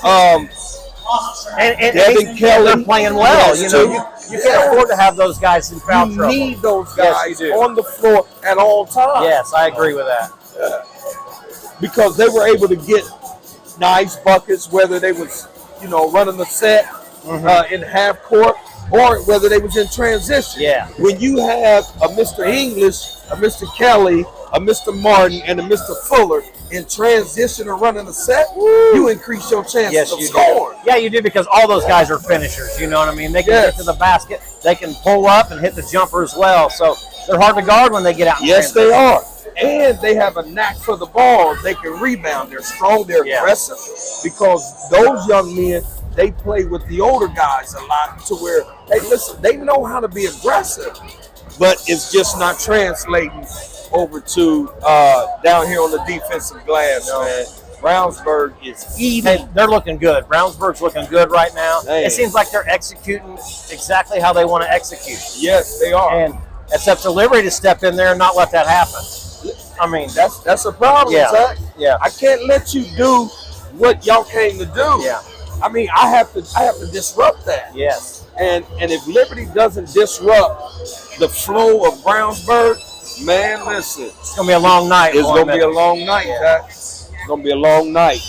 And Devin Kelly, they're playing well. You know, you can't afford to have those guys in foul trouble. You need those guys on the floor at all times. Yes, I agree with that. Because they were able to get nice buckets, whether they was, you know, running the set in half court or whether they was in transition. Yeah. When you have a Mr. English, a Mr. Kelly, a Mr. Martin, and a Mr. Fuller in transition or running the set, you increase your chances of scoring. Yeah, you do, because all those guys are finishers. You know what I mean? They can get to the basket. They can pull up and hit the jumper as well. So they're hard to guard when they get out. Yes, they are. And they have a knack for the ball. They can rebound. They're strong. They're aggressive. Because those young men, they play with the older guys a lot to where, they know how to be aggressive, but it's just not translating over to down here on the defensive glass, man. Brownsburg is eating. Hey, they're looking good. Brownsburg's looking good right now. Man. It seems like they're executing exactly how they want to execute. Yes, they are. And it's up to Liberty to step in there and not let that happen. I mean, that's a problem, Zach. Yeah. I can't let you do what y'all came to do. Yeah. I mean, I have to disrupt that. Yes. And if Liberty doesn't disrupt the flow of Brownsburg, man, listen. It's going to be a long night. It's going to be a long night, Zach. It's going to be a long night.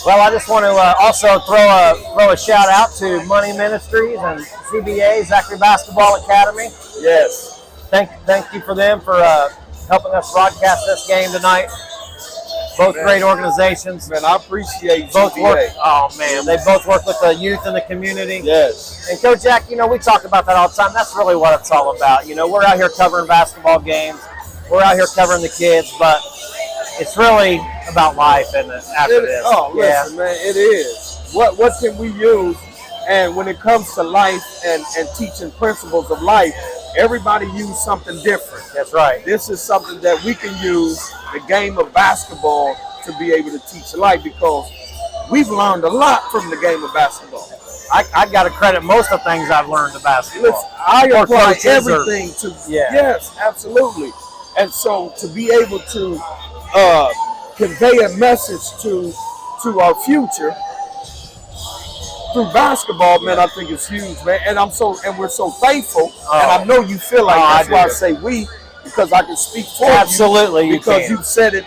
Well, I just want to also throw a shout out to Money Ministries and CBA, Zachary Basketball Academy. Yes. Thank you for them for helping us broadcast this game tonight. Both great organizations. Man, I appreciate both CBA. They both work with the youth in the community. Yes. And Kojak, you know, we talk about that all the time. That's really what it's all about. You know, we're out here covering basketball games. we're out here covering the kids, but it's really about life and after this. Oh, listen, man, it is. What can we use? And when it comes to life and teaching principles of life, everybody use something different. That's right. This is something that we can use, the game of basketball, to be able to teach life, because we've learned a lot from the game of basketball. I got to credit most of the things I've learned to basketball. Listen, I apply everything to, yes, absolutely. And so to be able to convey a message to our future through basketball, man, I think it's huge, man. And we're so thankful. And I know you feel like that's why I say we, because I can speak for Absolutely, you. Because you've said it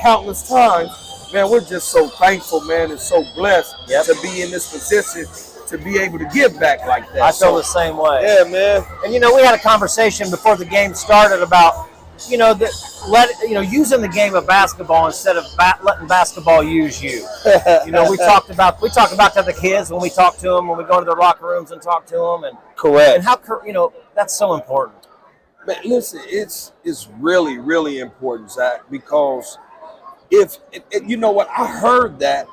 countless times. Man, we're just so thankful, man, and so blessed to be in this position to be able to give back like that. I feel the same way. Yeah, man. And we had a conversation before the game started about using the game of basketball instead of letting basketball use you. We talk about that to the kids when we talk to them, when we go to their locker rooms and talk to them, and correct. And how that's so important. Man, listen, it's really, really important, Zach, because if you know what, I heard that,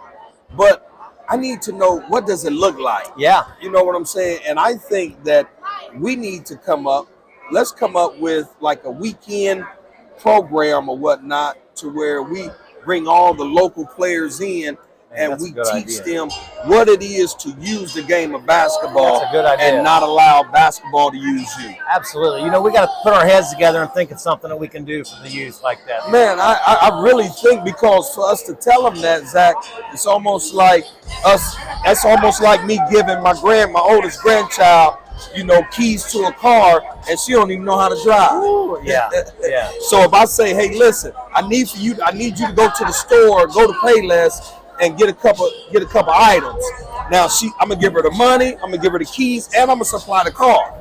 but I need to know, what does it look like? Yeah. You know what I'm saying? And I think that we need to let's come up with like a weekend program or whatnot, to where we bring all the local players in and we teach them what it is to use the game of basketball. That's a good idea. And not allow basketball to use you. Absolutely. We got to put our heads together and think of something that we can do for the youth like that. Man, I really think, because for us to tell them that, Zach, it's almost like that's almost like me giving my oldest grandchild, keys to a car, and she don't even know how to drive. Ooh, yeah. So if I say, hey, listen, I need you to go to the store, go to Payless, and get a couple items. Now I'm gonna give her the money, I'm gonna give her the keys, and I'm gonna supply the car.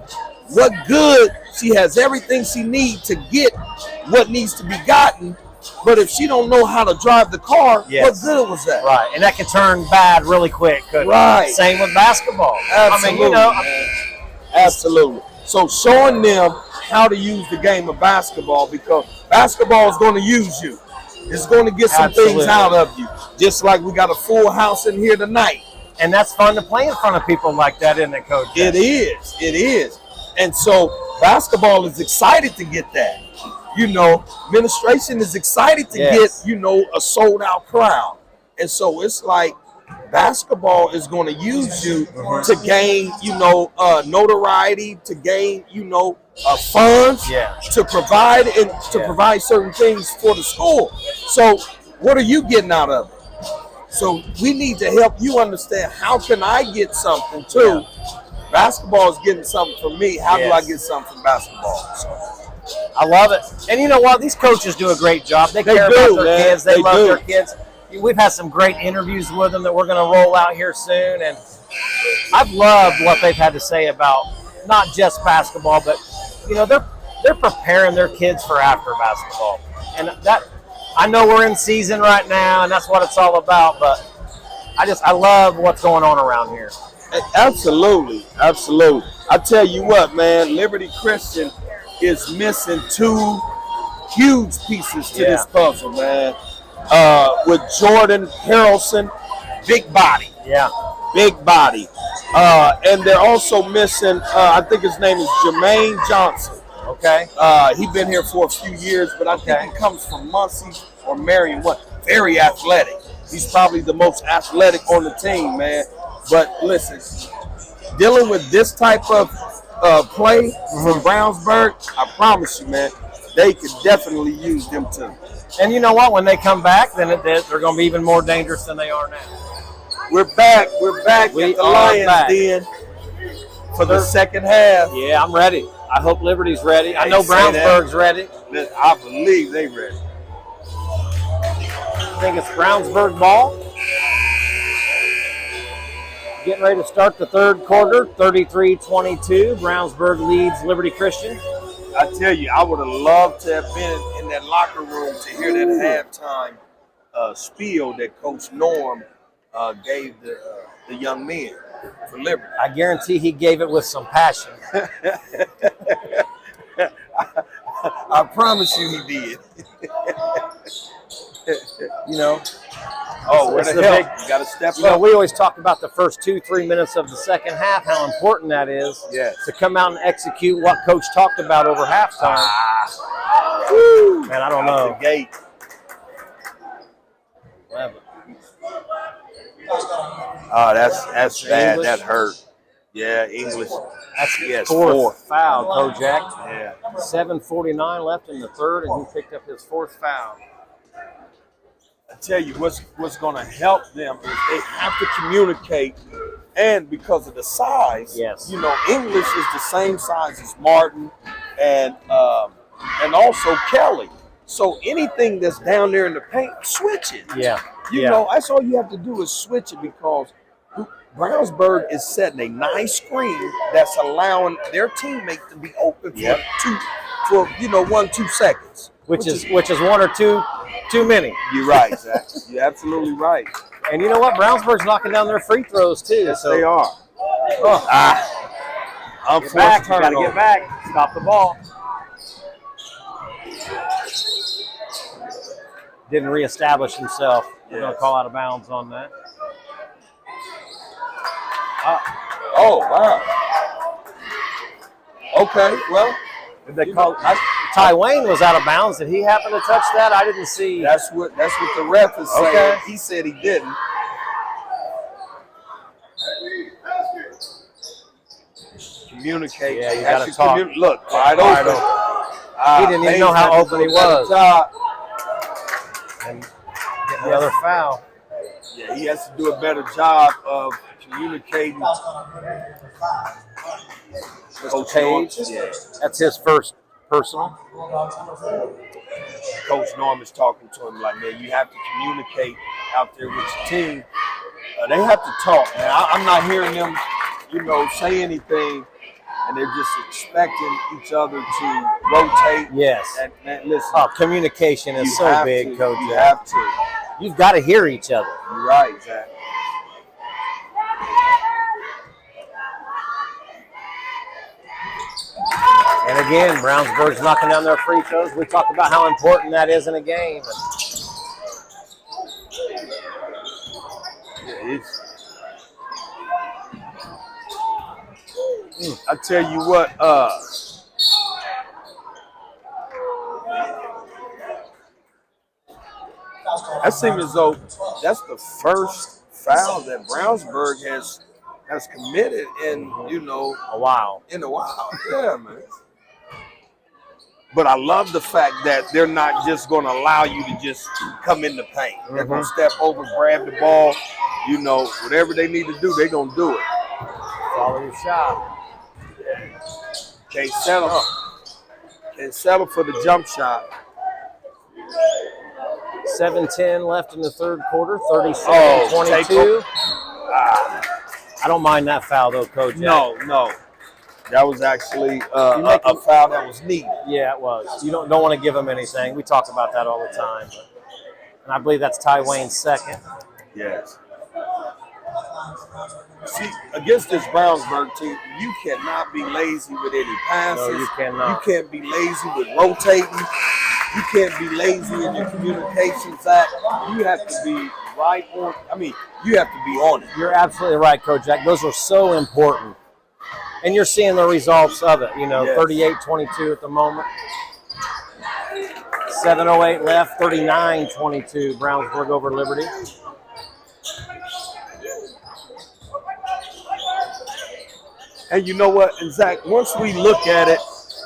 What good? She has everything she needs to get what needs to be gotten, but if she don't know how to drive the car, what good was that? Right, and that can turn bad really quick. Right. Same with basketball. Absolutely, absolutely. So showing them how to use the game of basketball, because basketball is going to use you. It's going to get some things out of you. Just like we got a full house in here tonight. And that's fun to play in front of people like that, isn't it, Coach? It is. It is. And so basketball is excited to get that. Administration is excited to get, a sold out crowd. And so it's like basketball is going to use you to gain, notoriety, to gain, funds, to provide provide certain things for the school. So what are you getting out of it? So we need to help you understand, how can I get something too? Basketball is getting something from me. How do I get something from basketball? So, I love it. And you know what? These coaches do a great job. They care about their kids. They love their kids. We've had some great interviews with them that we're going to roll out here soon. And I've loved what they've had to say about not just basketball, but, they're preparing their kids for after basketball. And that, I know we're in season right now, and that's what it's all about, but I love what's going on around here. Absolutely. Absolutely. I tell you what, man, Liberty Christian is missing two huge pieces to this puzzle, man. With Jordan Harrelson, big body. Yeah. Big body. And they're also missing, I think his name is Jermaine Johnson. Okay. He's been here for a few years, but I think he comes from Muncie or Marion. Very athletic. He's probably the most athletic on the team, man. But listen, dealing with this type of play from Brownsburg, I promise you, man, they could definitely use them too. And you know what? When they come back, then they're going to be even more dangerous than they are now. We're back. We're back We at the are Lions back. Den for the second half. Yeah, I'm ready. I hope Liberty's ready. I Hey, know say Brownsburg's ready. I believe they ready. I think it's Brownsburg ball. Getting ready to start the third quarter, 33-22. Brownsburg leads Liberty Christian. I tell you, I would have loved to have been in that locker room to hear that halftime spiel that Coach Norm gave the young men for Liberty. I guarantee he gave it with some passion. I promise you he did. You know, Oh, where It's the the hell? big- You got to step you know, up. we always talk about the first 2-3 minutes of the second half, how important that is Yes. to come out and execute what Coach talked about over halftime. Man, I don't Out know. the gate. That's bad. English? That hurt. Yeah, English. That's Yes, fourth four. foul, Kojak. Yeah. 7:49 left in the third, and he picked up his fourth foul. I tell you, what's going to help them is they have to communicate, and because of the size, Yes. you know, English is the same size as Martin and also Kelly. So anything that's down there in the paint, switch it. Yeah. You know, that's all you have to do is switch it because Brownsburg is setting a nice screen that's allowing their teammate to be open for 1-2 seconds. Which is one or two too many. You're right, Zach. You're absolutely right. And you know what? Brownsburg's knocking down their free throws too. Yes, so they are. get back. You got to get back. Stop the ball. Didn't reestablish himself. We're going to call out of bounds on that. Oh, wow. Okay, well, Did they call? Ty Wayne was out of bounds. Did he happen to touch that? I didn't see. that's what the ref is saying. Okay. He said he didn't. Communicate. Yeah, you Have gotta to talk. Look, wide Wide open. He didn't even know how Hayes had to open he do a better was. job. And get the other foul. Yeah, he has to do a better job of communicating. Coach Page. That's his first personal. Coach Norm is talking to him like, man, you have to communicate out there with your team. They have to talk, man. I'm not hearing them, say anything, and they're just expecting each other to rotate. Yes. And man, listen, Oh, communication is you so have big, to, Coach. You have to. You've got to hear each other. You're right, Zach. And again, Brownsburg's knocking down their free throws. We talked about how important that is in a game. Yeah, I tell you what, that seems as though that's the first foul that Brownsburg has committed in, A while. in a while. Yeah, man. But I love the fact that they're not just going to allow you to just come in the paint. They're going to step over, grab the ball. Whatever they need to do, they're going to do it. Follow your shot. Can't settle. Can't settle for the jump shot. 7:10 left in the third quarter. 37-22. I don't mind that foul though, Coach. No. That was actually a foul that was needed. Yeah, it was. You don't want to give him anything. We talk about that all the time. And I believe that's Ty Wayne's second. Yes. See, against this Brownsburg team, you cannot be lazy with any passes. No, you cannot. You can't be lazy with rotating. You can't be lazy in your communications. Zach. You have to be right on. You have to be on it. You're absolutely right, Kojak. Those are so important. And you're seeing the results of it. Yes. 38-22 at the moment. 7:08 left, 39-22. Brownsburg over Liberty. And you know what? And Zach, once we look at it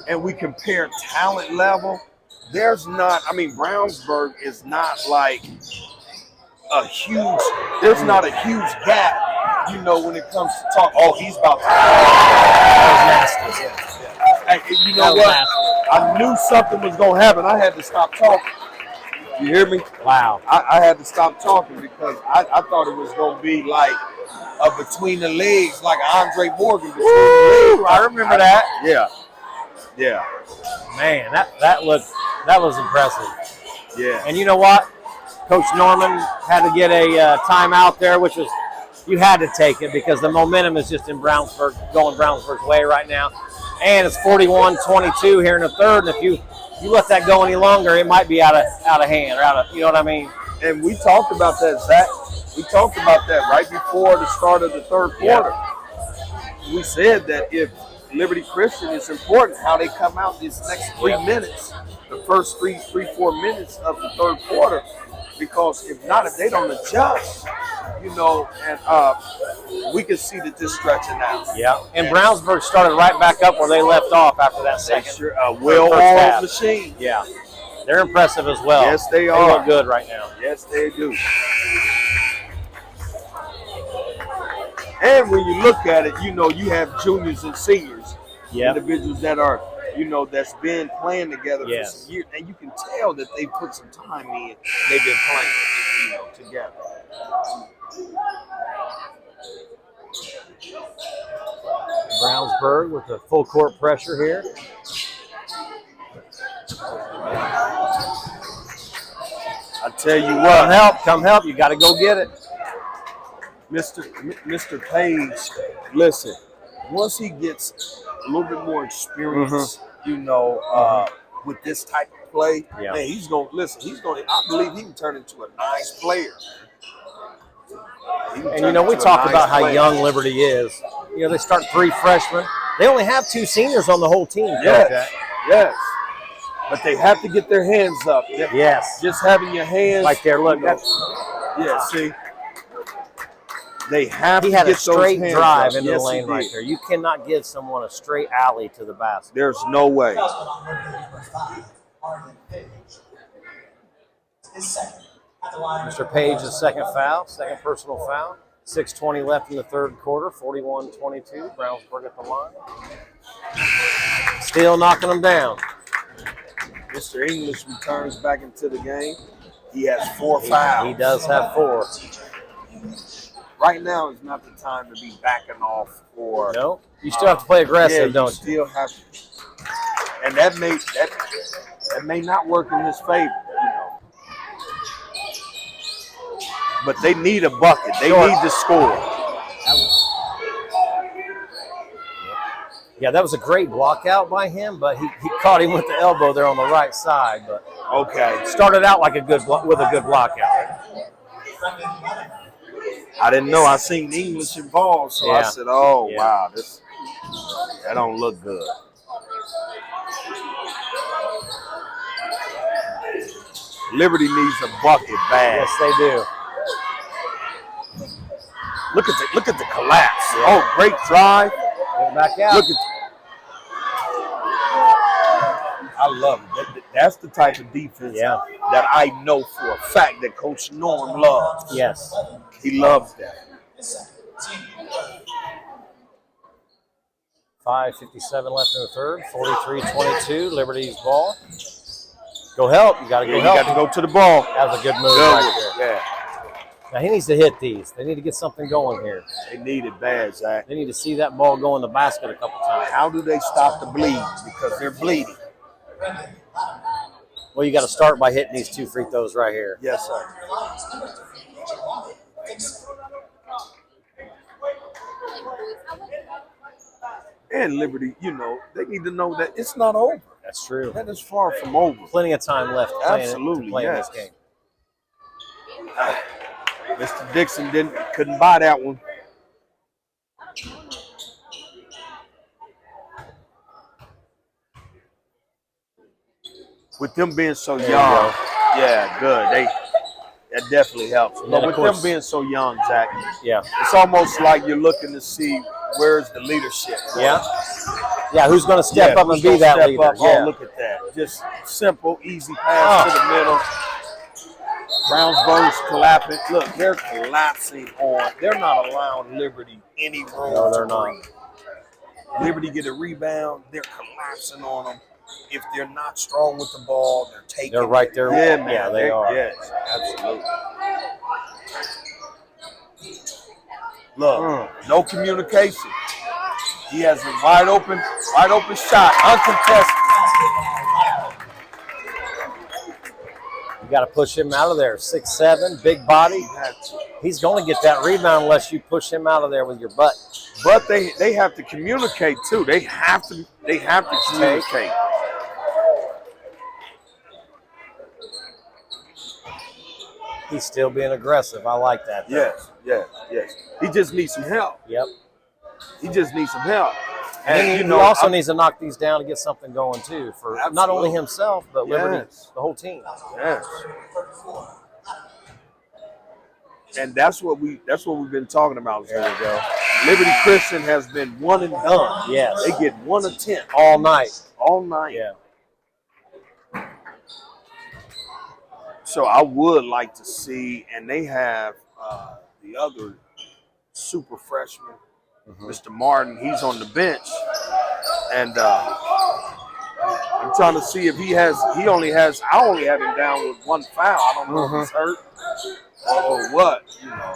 and we compare talent level, Brownsburg is not like there's not a huge gap, when it comes to talk. Oh, he's about to. That was nasty. Yeah. Hey, you know what? I knew something was going to happen. I had to stop talking. You hear me? Wow. I had to stop talking because I thought it was going to be like between the legs, like Andre Morgan. Between the legs. I remember that. Yeah. Man, that was impressive. Yeah. And you know what? Coach Norman had to get a timeout there, which was, you had to take it because the momentum is just in Brownsburg, going Brownsburg's way right now. And it's 41-22 here in the third. And if you you let that go any longer, it might be out of hand or out of, you know what I mean? And we talked about that, Zach. We talked about that right before the start of the third quarter. We said that if Liberty Christian is important, how they come out these next 3 minutes, the first 4 minutes of the third quarter, because if not, if they don't adjust, you know, and we can see that this stretching out. Yeah, and Brownsburg started right back up where they left off after that second. Sure, well-oiled machine. Yeah, they're impressive as well. Yes, they are. They look good right now. Yes, they do. And when you look at it, you know, you have juniors and seniors, individuals that are, you know, that's been playing together for some years, and you can tell that they put some time in. They've been playing, you know, together. Brownsburg with the full court pressure here. I tell you what, Come help! You got to go get it. Mr. Page, listen, once he gets a little bit more experience, you know, with this type of play, man, he's going to listen. I believe he can turn into a nice player. And, you know, we talk about how young Liberty is. You know, they start 3 freshmen. They only have 2 seniors on the whole team. Yes. But they have to get their hands up. Yes. Just having your hands. Right there, look. You know, see. They have to He had get a straight those drive hands into up. the lane right there. You cannot give someone a straight alley to the basket. There's no way. Number 5, Arden Page. His second at the line. Mr. Page's second personal foul. 6:20 left in the third quarter, 41-22. Brownsburg at the line. Still knocking them down. Mr. English returns back into the game. He has 4 fouls. He does have 4. Right now is not the time to be backing off or no. You still have to play aggressive, don't you? Still have to. And that may not work in his favor, you know. But they need a bucket. They need to score. Yeah, that was a great block out by him, but he caught him with the elbow there on the right side. But started out like with a good block out. I didn't know. I seen English involved, so I said, "Oh wow, that don't look good." Liberty needs a bucket bad. Yes, they do. Look at the collapse. Yeah. Oh, great drive. Get back out. Look at. I love it. That's the type of defense that I know for a fact that Coach Norm loves. Yes. He loves that. 5:57 left in the third. 43-22. Liberty's ball. Go help. You got to go help. You got to go to the ball. That was a good move right there. Yeah. Now he needs to hit these. They need to get something going here. They need it bad, Zach. They need to see that ball go in the basket a couple times. How do they stop the bleed? Because they're bleeding. Well, you got to start by hitting these 2 free throws right here. Yes, sir. And Liberty, you know, they need to know that it's not over. That's true. That is far from over. Plenty of time left to play in this game. Mr. Dixon couldn't buy that one. With them being so young, good. That definitely helps. But with them being so young, Zach, it's almost like you're looking to see where's the leadership. Yeah, who's going to step up and be that leader? Oh, look at that. Just simple, easy pass to the middle. Brownsburg's collapsing. Look, they're collapsing on. They're not allowing Liberty any room. No, they're not. Liberty get a rebound. They're collapsing on them. If they're not strong with the ball, they're taking. They're right there. Yeah, man. Yeah, they are. Yes, absolutely. Look, no communication. He has a wide open shot, uncontested. You got to push him out of there. 6'7", big body. He's going to get that rebound unless you push him out of there with your butt. But they have to communicate too. They have to communicate. He's still being aggressive. I like that. Though. Yes. He just needs some help. Yep. He just needs some help. And he also needs to knock these down to get something going too for not only himself but Liberty, the whole team. Yes. And that's what we've been talking about. There we go. Liberty Christian has been one and done. Yes. They get 1 attempt all night. All night. Yeah. So I would like to see, and they have the other super freshman, Mr. Martin. He's on the bench, and I'm trying to see if he has. I only have him down with 1 foul. I don't know if he's hurt or what. You know.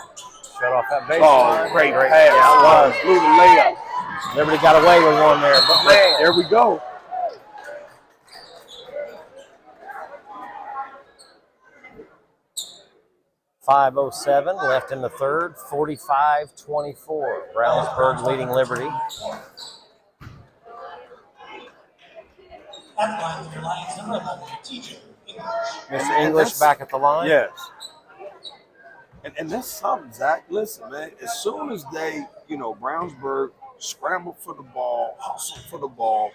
Shut off that baseline. Oh, great pass! Yeah, it was. Blew the layup. Liberty got away with one there, but man, there we go. .507 left in the third, 45-24. Brownsburg leading Liberty. At the line with your Lions, number 11, TJ English. Mr. English back at the line. Yes. And that's something, Zach. Listen, man, as soon as they, Brownsburg scrambled for the ball, hustled for the ball,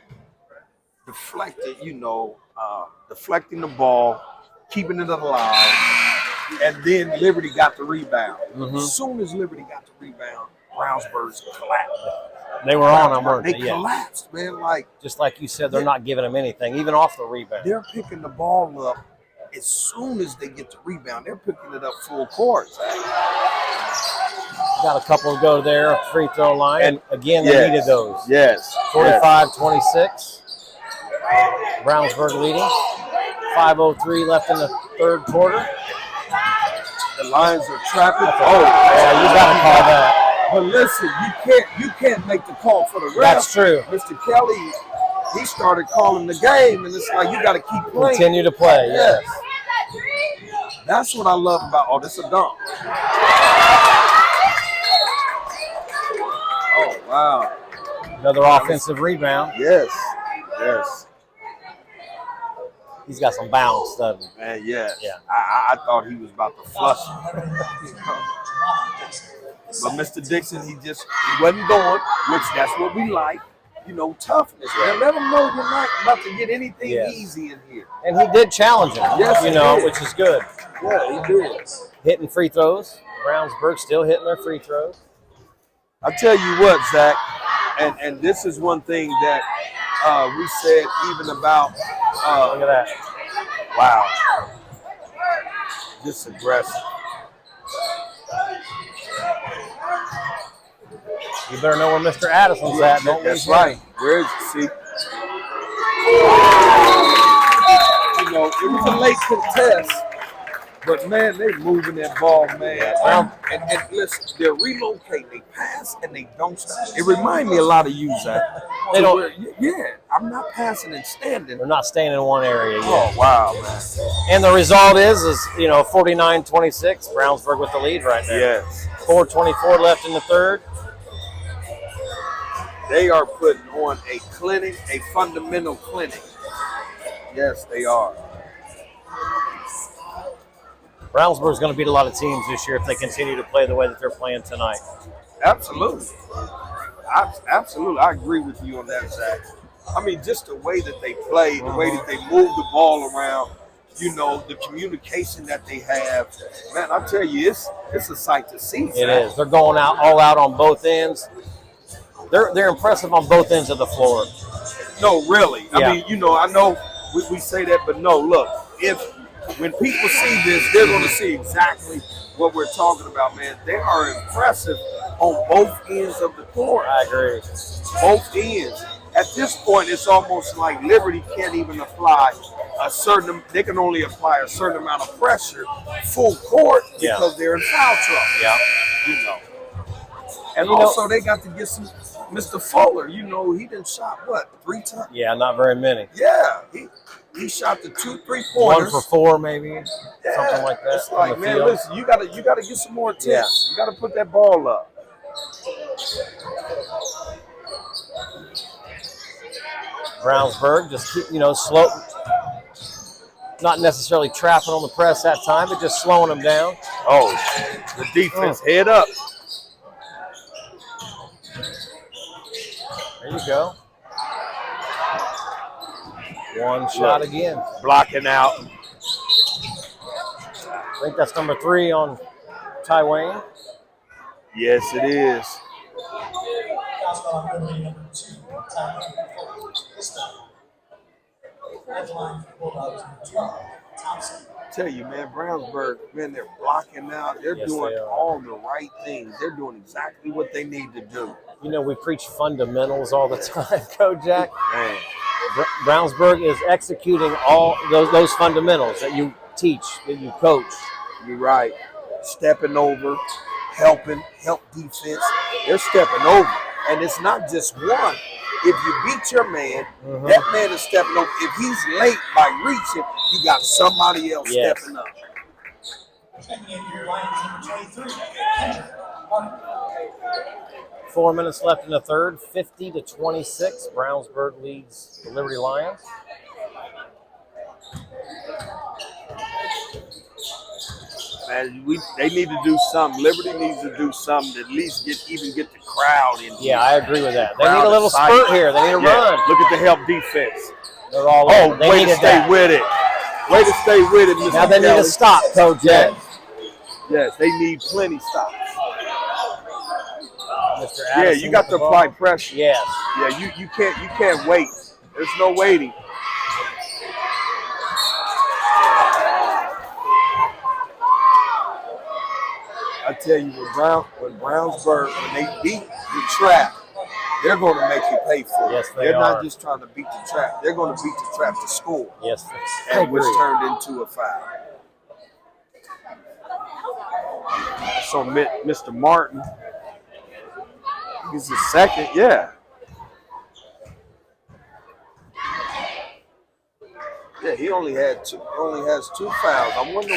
deflected, deflecting the ball, keeping it alive, and then Liberty got the rebound. As soon as Liberty got the rebound, Brownsburg collapsed. They were on them, weren't they? They collapsed, man. Just like you said, they're not giving them anything, even off the rebound. They're picking the ball up. As soon as they get the rebound, they're picking it up full court. Got a couple to go there, free throw line. And again, they needed those. Yes. 45-26. Brownsburg leading. 5:03 left in the third quarter. The Lions are trapping. Yeah, you got to call that. But listen, you can't make the call for the ref. That's true. Mr. Kelly, he started calling the game, and it's like you got to keep playing. Continue to play. Yes. That's what I love about. Oh, this is a dunk. Oh wow. Another offensive rebound. Yes. He's got some bounce, doesn't he? Man, yes. Yeah. I thought he was about to flush him. But Mr. Dixon, he wasn't going, which that's what we like. Toughness. Man, let him know you're not about to get anything easy in here. And he did challenge him, Yes, which is good. Yeah, he did. Hitting free throws. Brownsburg still hitting their free throws. I tell you what, Zach, and this is one thing that we said even about. Look at that. Wow. Just aggressive. You better know where Mr. Addison's at. Don't That's leave right. him. Where is he? See? It was a late contest, but man, they moving that ball, man. And listen, they're relocating. They pass and they don't stop. It reminds me a lot of you, Zach. They don't. I'm not passing and standing. They're not staying in one area yet. Oh wow, man. And the result is 49-26. Brownsburg with the lead right there. Yes. 4:24 left in the third. They are putting on a clinic, a fundamental clinic. Yes, they are. Brownsburg's going to beat a lot of teams this year if they continue to play the way that they're playing tonight. Absolutely. Absolutely. I agree with you on that, Zach. I mean, just the way that they play, the way that they move the ball around, the communication that they have. Man, I tell you, it's a sight to see. It is. They're going all out on both ends. They're impressive on both ends of the floor. No, really. Yeah. I mean, I know we say that, but no, look, when people see this, they're going to see exactly what we're talking about, man. They are impressive on both ends of the court. I agree. Both ends. At this point, it's almost like Liberty can't even apply they can only apply a certain amount of pressure full court because they're in foul trouble. Yeah. And also they got to get some Mr. Fuller, he done shot 3 times? Yeah, not very many. Yeah. He shot the 2 3-pointers. 1 for 4 maybe. Something like that. It's like, man, listen, you gotta get some more attempts. Yeah. You gotta put that ball up. Brownsburg just keep, slow. not necessarily trapping on the press that time, but just slowing them down. Oh, the defense head up. There you go. One shot again. Blocking out. I think that's number 3 on Taiwan. Yes, it is. Foul spot on Liberty number 2. Time this time. Red line for Bulldogs number 12. Thompson. Tell you, man, Brownsburg, man, they're blocking out. They're Yes, doing they are. all the right things. They're doing exactly what they need to do. You know, we preach fundamentals all the time, Kojak. Man, Brownsburg is executing all those fundamentals that you teach, that you coach. you're right. Stepping over, help defense. They're stepping over. And it's not just one. If you beat your man, that man is stepping over. If he's late by reaching, you got somebody else stepping up. Checking in here, Lions number 23. Kendrick. 4 minutes left in the third, 50-26. Brownsburg leads the Liberty Lions. Man, they need to do something. Liberty needs to do something to at least get the crowd in. Yeah, I agree with that. They Crowd need a little excited. spurt here. They need to run. Look at the help defense. They're all Oh, over. They way to needed stay that. with it. Way to stay with it, Mr. Now they need Kelly. to stop, Kojak. Yes, they need plenty stops. Mr. Yeah, Addison you got with to the ball. apply pressure. Yes. Yeah, you can't wait. There's no waiting. I tell you, when Brownsburg, when they beat the trap, they're going to make you pay for it. Yes, they They're are. not just trying to beat the trap. They're going to beat the trap to score. Yes, I And which agree. turned into a foul. So Mr. Martin, he's the second, yeah. Yeah, he only has 2 fouls. I wonder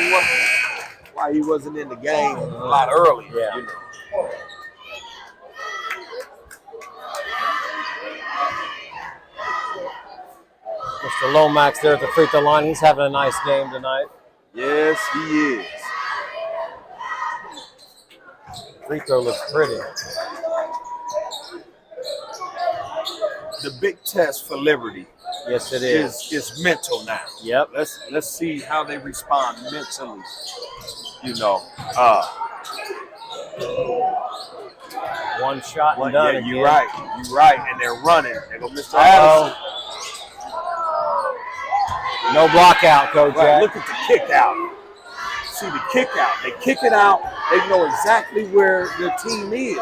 why he wasn't in the game a lot earlier. Yeah. You know. Mr. Lomax there at the free throw line. He's having a nice game tonight. Yes, he is. Free throw looks pretty. The big test for Liberty Yes, it is. is mental now. Yep. Let's see how they respond mentally. You know. One shot and done. Yeah, again. you're right. You're right. And they're running. They go, Mr. Addison. No block out, Kojak. Right, look at the kick out. See the kick out. They kick it out. They know exactly where their team is.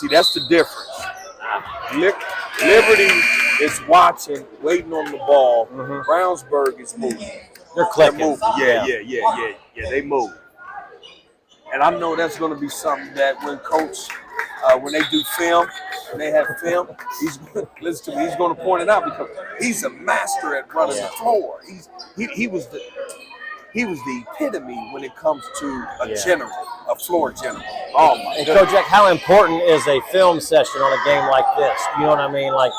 See, that's the difference. Liberty is watching, waiting on the ball. Brownsburg is moving. They're They're clicking. moving. Yeah. They move. And I know that's going to be something that when coach, when they do film, when they have film, listen to me, he's going to point it out because he's a master at running the floor. He was the epitome when it comes to a general, a floor general. Oh my And goodness. Kojak, how important is a film session on a game like this? You know what I mean? Like,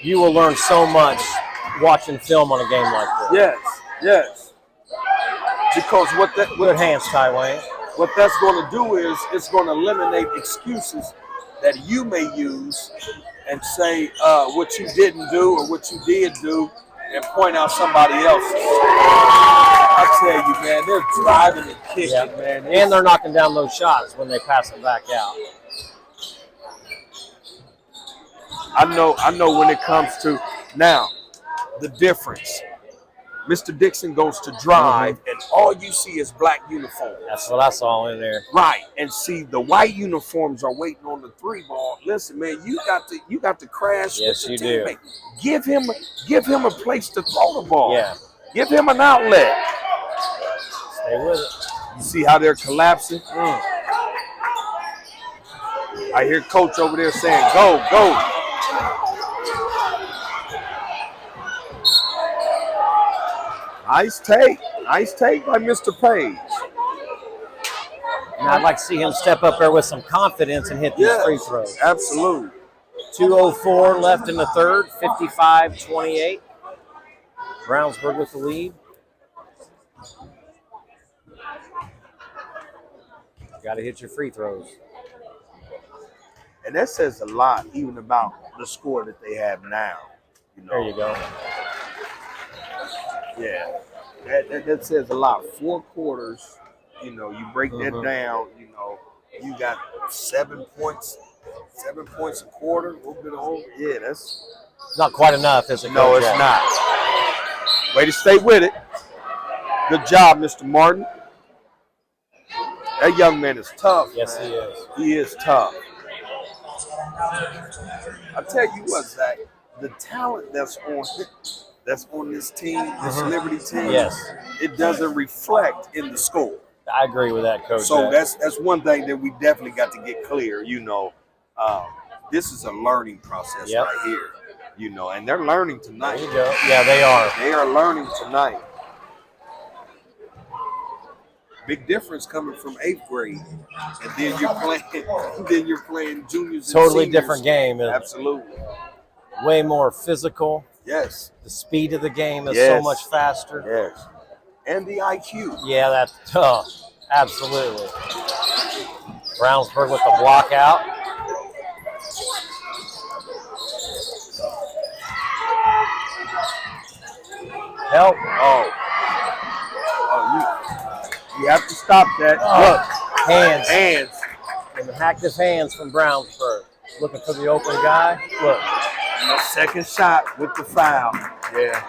you will learn so much watching film on a game like this. Yes. Because Good hands, Taiwan. what that's going to do is it's going to eliminate excuses that you may use and say what you didn't do or what you did do and point out somebody else's. I tell you, man, they're driving and kicking, man. And they're knocking down those shots when they pass it back out. I know when it comes to now the difference. Mr. Dixon goes to drive, and all you see is black uniforms. That's what I saw in there. Right, and see the white uniforms are waiting on the 3 ball. Listen, man, you got to crash. Yes, with you your do. teammate. Give him a place to throw the ball. Yeah. Give him an outlet. Stay with it. You see how they're collapsing? I hear coach over there saying, "Go, go." Nice take by Mr. Page. And I'd like to see him step up there with some confidence and hit these free throws. Absolutely. 2:04 left in the third, 55-28. Brownsburg with the lead. Got to hit your free throws. And that says a lot, even about the score that they have now. You know? There you go. Yeah, that says a lot. 4 quarters, you know, you break that down, you know, you got 7 points a quarter, a little bit over. Yeah, that's not quite enough, is it? No, it's not. Way to stay with it. Good job, Mr. Martin. That young man is tough. Yes, man. he is. He is tough. I tell you what, Zach, the talent that's on this team, this Liberty team, yes, it doesn't reflect in the score. I agree with that, Coach. So that's one thing that we definitely got to get clear. You know, this is a learning process right here. You know, and they're learning tonight. There you go. Yeah, they are. They are learning tonight. Big difference coming from 8th grade, and then you're playing juniors. Totally and seniors. different game. Absolutely. Way more physical. Yes. The speed of the game is so much faster. Yes. And the IQ. Yeah, that's tough. Absolutely. Brownsburg with the block out. Help. You have to stop that. Look. Hands. Hands. And the active hands from Brownsburg. Looking for the open guy. Look. And the second shot with the foul. Yeah.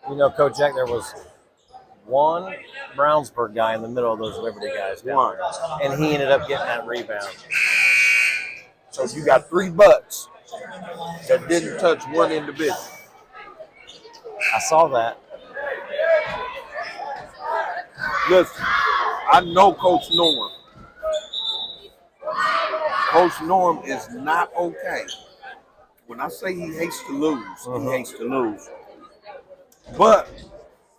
You know, Kojak, there was one Brownsburg guy in the middle of those Liberty guys down there, and he ended up getting that rebound. So you got 3 butts that didn't touch one individual. I saw that. Listen, I know Coach Norm. Coach Norm is not okay. When I say he hates to lose, he hates to lose. But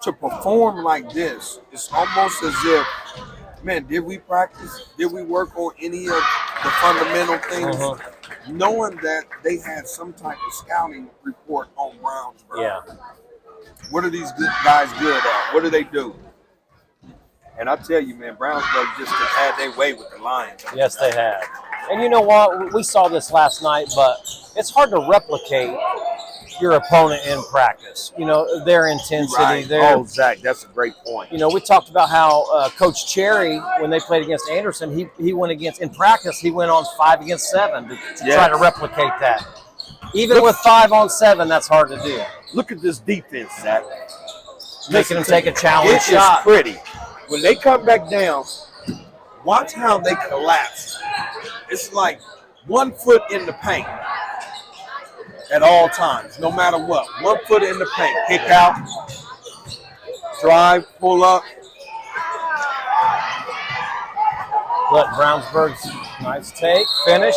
to perform like this, it's almost as if, man, did we practice? Did we work on any of the fundamental things? Knowing that they had some type of scouting report on Brownsburg. Yeah. What are these guys good at? What do they do? And I tell you, man, Brownsburg just had their way with the Lions. Yes, they have. And you know what? We saw this last night, but it's hard to replicate your opponent in practice. You know, their intensity. Right. Their, Zach, that's a great point. You know, we talked about how Coach Cherry, when they played against Anderson, he went against, in practice, he went on 5 against 7 to try to replicate that. Even with 5 on 7, that's hard to do. Look at this defense, Zach. Making them take a challenge shot. It's pretty. When they come back down, watch how they collapse. It's like 1 foot in the paint at all times, no matter what. 1 foot in the paint. Kick out, drive, pull up. Look, Brownsburg's nice take, finish.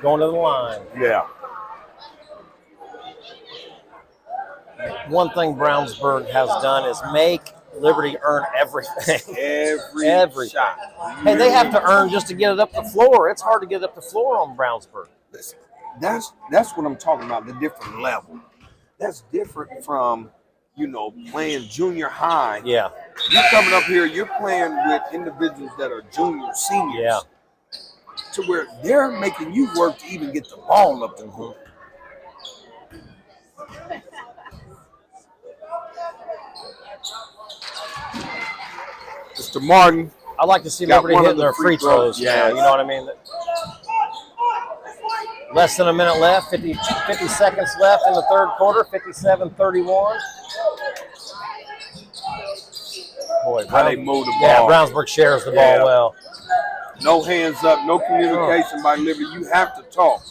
Going to the line. Yeah. One thing Brownsburg has done is make Liberty earn everything. Every shot. Hey, they have to earn just to get it up the floor. It's hard to get up the floor on Brownsburg. Listen, that's what I'm talking about, the different level. That's different from, you know, playing junior high. Yeah. You're coming up here, you're playing with individuals that are junior, seniors. Yeah. To where they're making you work to even get the ball up the court. Mr. Martin. I like to see Liberty hitting their free throws. Yeah, you know what I mean? Less than a minute left, 50 seconds left in the third quarter, 57-31. Boy, how they move the ball. Yeah, Brownsburg shares the ball well. No hands up, no communication by Liberty. You have to talk.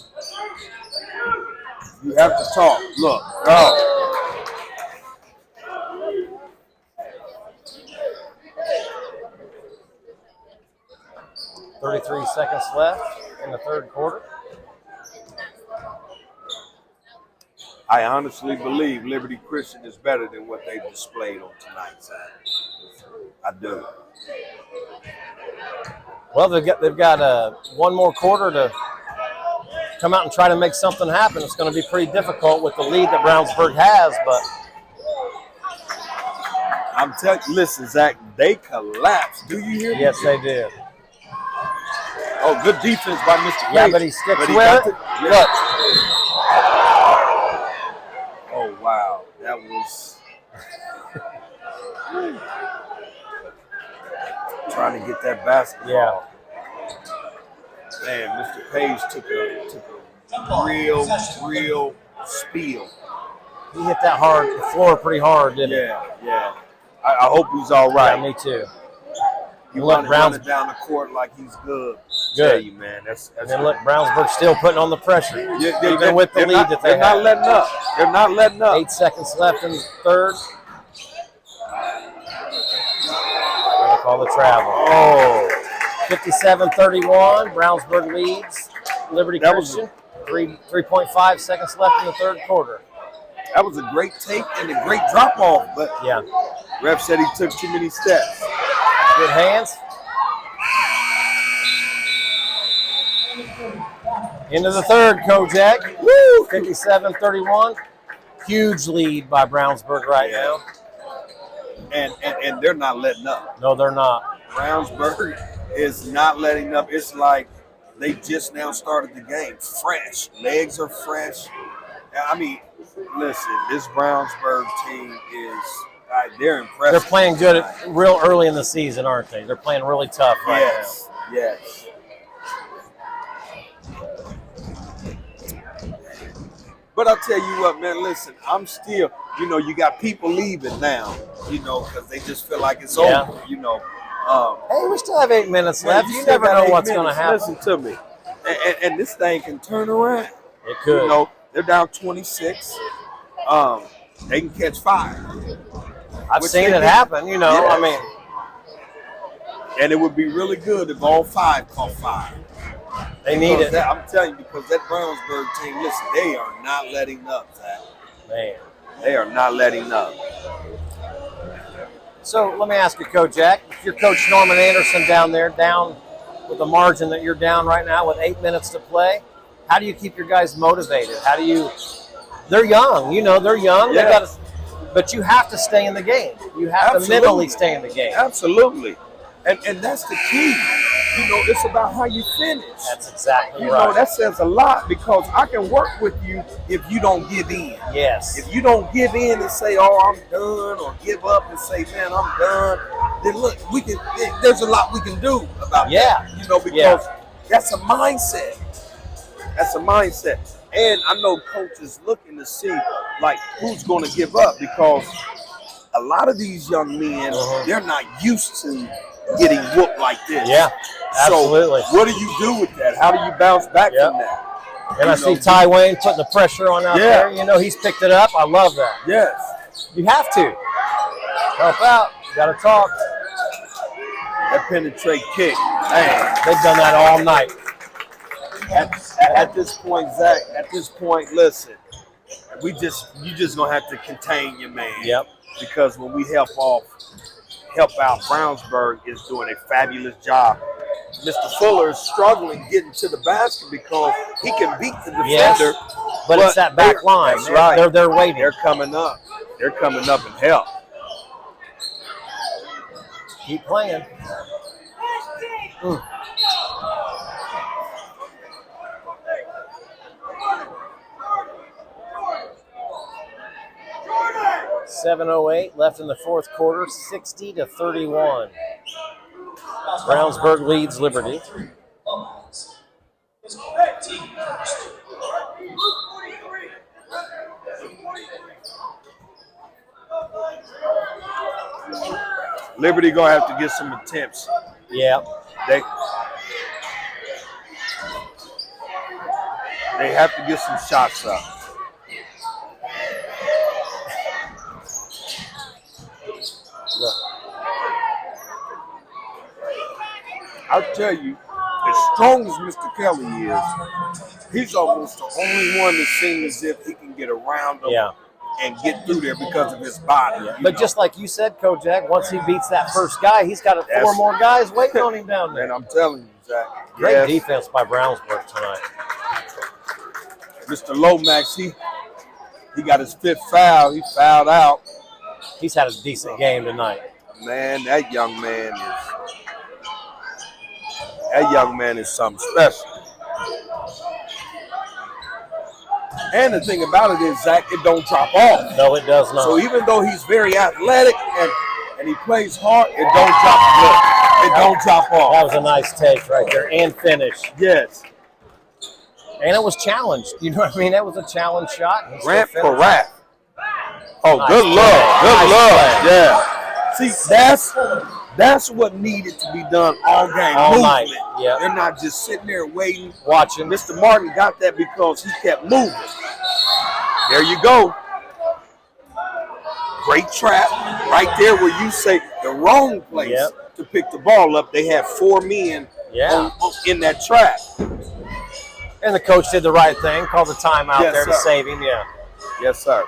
You have to talk. Look. Oh. 33 seconds left in the third quarter. I honestly believe Liberty Christian is better than what they displayed on tonight's side. I do. Well, they've got one more quarter to come out and try to make something happen. It's going to be pretty difficult with the lead that Brownsburg has, but I'm telling you, listen, Zach, they collapsed. Do you hear me? yes, they do. Oh, good defense by Mr. Page. Yeah, but he sticks with got it. Yeah. Look. Oh, wow. That was trying to get that basketball. Yeah. Man, Mr. Page took a real spiel. He hit that floor pretty hard, didn't he? Yeah. I hope he's all right. Yeah, me too. He look, running down the court like he's good. Good. Tell you, man. That's and then look, Brownsburg still putting on the pressure, even with the lead that they have. They're not letting up. They're not letting up. 8 seconds left in the third. They're going to call the travel. Oh. 57-31. Brownsburg leads Liberty Christian. 3.5 seconds left in the third quarter. That was a great take and a great drop off, but yeah, ref said he took too many steps. Good hands. Into the third, Kojak. Woo! 57-31. Huge lead by Brownsburg right now. And they're not letting up. No, they're not. Brownsburg is not letting up. It's like they just now started the game. Fresh. Legs are fresh. I mean, listen, this Brownsburg team is they're impressive. They're playing good real early in the season, aren't they? They're playing really tough right now. Yes. But I'll tell you what, man, listen, I'm still, you got people leaving now, because they just feel like it's over, Hey, we still have 8 minutes left. You never know what's going to happen. Listen to me. And this thing can turn around. It could. They're down 26. They can catch 5. I've seen it happen, I mean. And it would be really good if all 5 caught 5. They need it. I'm telling you, because that Brownsburg team, listen, they are not letting up, Zach. Man. They are not letting up. So let me ask you, Kojak, if you're Coach Norman Anderson down there, down with the margin that you're down right now with 8 minutes to play, how do you keep your guys motivated? They're young, they're young. Yeah. But you have to stay in the game. You have to mentally stay in the game. Absolutely. And that's the key. It's about how you finish. That's exactly right. That says a lot, because I can work with you if you don't give in. Yes. If you don't give in and say, "Oh, I'm done," or give up and say, "Man, I'm done," then look, there's a lot we can do about that. Because that's a mindset. That's a mindset. And I know coach is looking to see, like, who's going to give up, because a lot of these young men, they're not used to getting whooped like this. Yeah, absolutely. So what do you do with that? How do you bounce back from that? And I see Ty Wayne putting the pressure on out there. He's picked it up. I love that. Yes. You have to. Help out. You got to talk. That penetrate kick. Man. They've done that all night. At this point, Zach, listen, you just going to have to contain your man. Yep. Because when we help out, Brownsburg is doing a fabulous job. Mr. Fuller is struggling getting to the basket because he can beat the defender. Yes, but it's that back line. That's right. They're waiting. They're coming up. They're coming up and help. Keep playing. Mm. .708 left in the fourth quarter, 60-31. Brownsburg leads Liberty. Liberty gonna have to get some attempts. Yeah. They have to get some shots up. I'll tell you, as strong as Mr. Kelly is, he's almost the only one that seems as if he can get around them and get through there because of his body. Yeah. But just like you said, Kojak, once he beats that first guy, he's got 4 more guys waiting on him down there. And I'm telling you, Zach. Great defense by Brownsburg tonight. Mr. Lomax, he got his 5th foul. He fouled out. He's had a decent game tonight. Man, that young man is something special. And the thing about it is, Zach, it don't drop off. No, it does not. So even though he's very athletic and he plays hard, it don't drop. It don't drop off. That was a nice take right there and finish. Yes. And it was challenged. You know what I mean? That was a challenge shot. Grant Parat. Oh, Nice good play. love. Good Nice love. play. Yeah. See, that's what needed to be done all game. All Movement. night. Yeah. They're not just sitting there waiting. Watching. Mr. Martin got that because he kept moving. There you go. Great trap right there where you say the wrong place to pick the ball up. They had 4 men in that trap. And the coach did the right thing, called the timeout Yes, there to sir. save him, Yes, sir.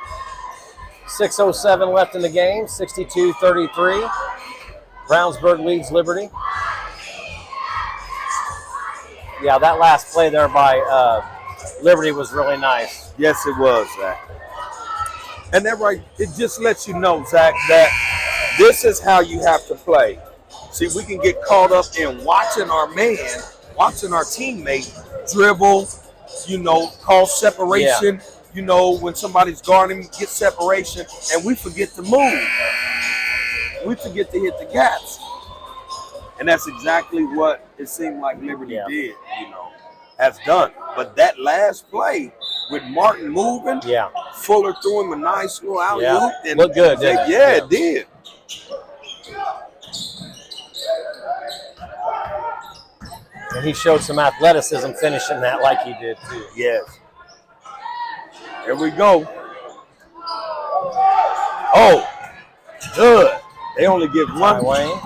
6:07 left in the game, 62-33. Brownsburg leads Liberty. Yeah, that last play there by Liberty was really nice. Yes, it was, Zach. And that right, it just lets you know, Zach, that this is how you have to play. See, we can get caught up in watching our man, watching our teammate dribble, call separation, when somebody's guarding, get separation, and we forget to move. We forget to hit the gaps. And that's exactly what it seemed like Liberty did, has done. But that last play with Martin moving, Fuller threw him a nice little alley-oop. And looked good, didn't it? Yeah, it did. And he showed some athleticism finishing that like he did too. Yes. Here we go. Oh, good. They only give one. Wayne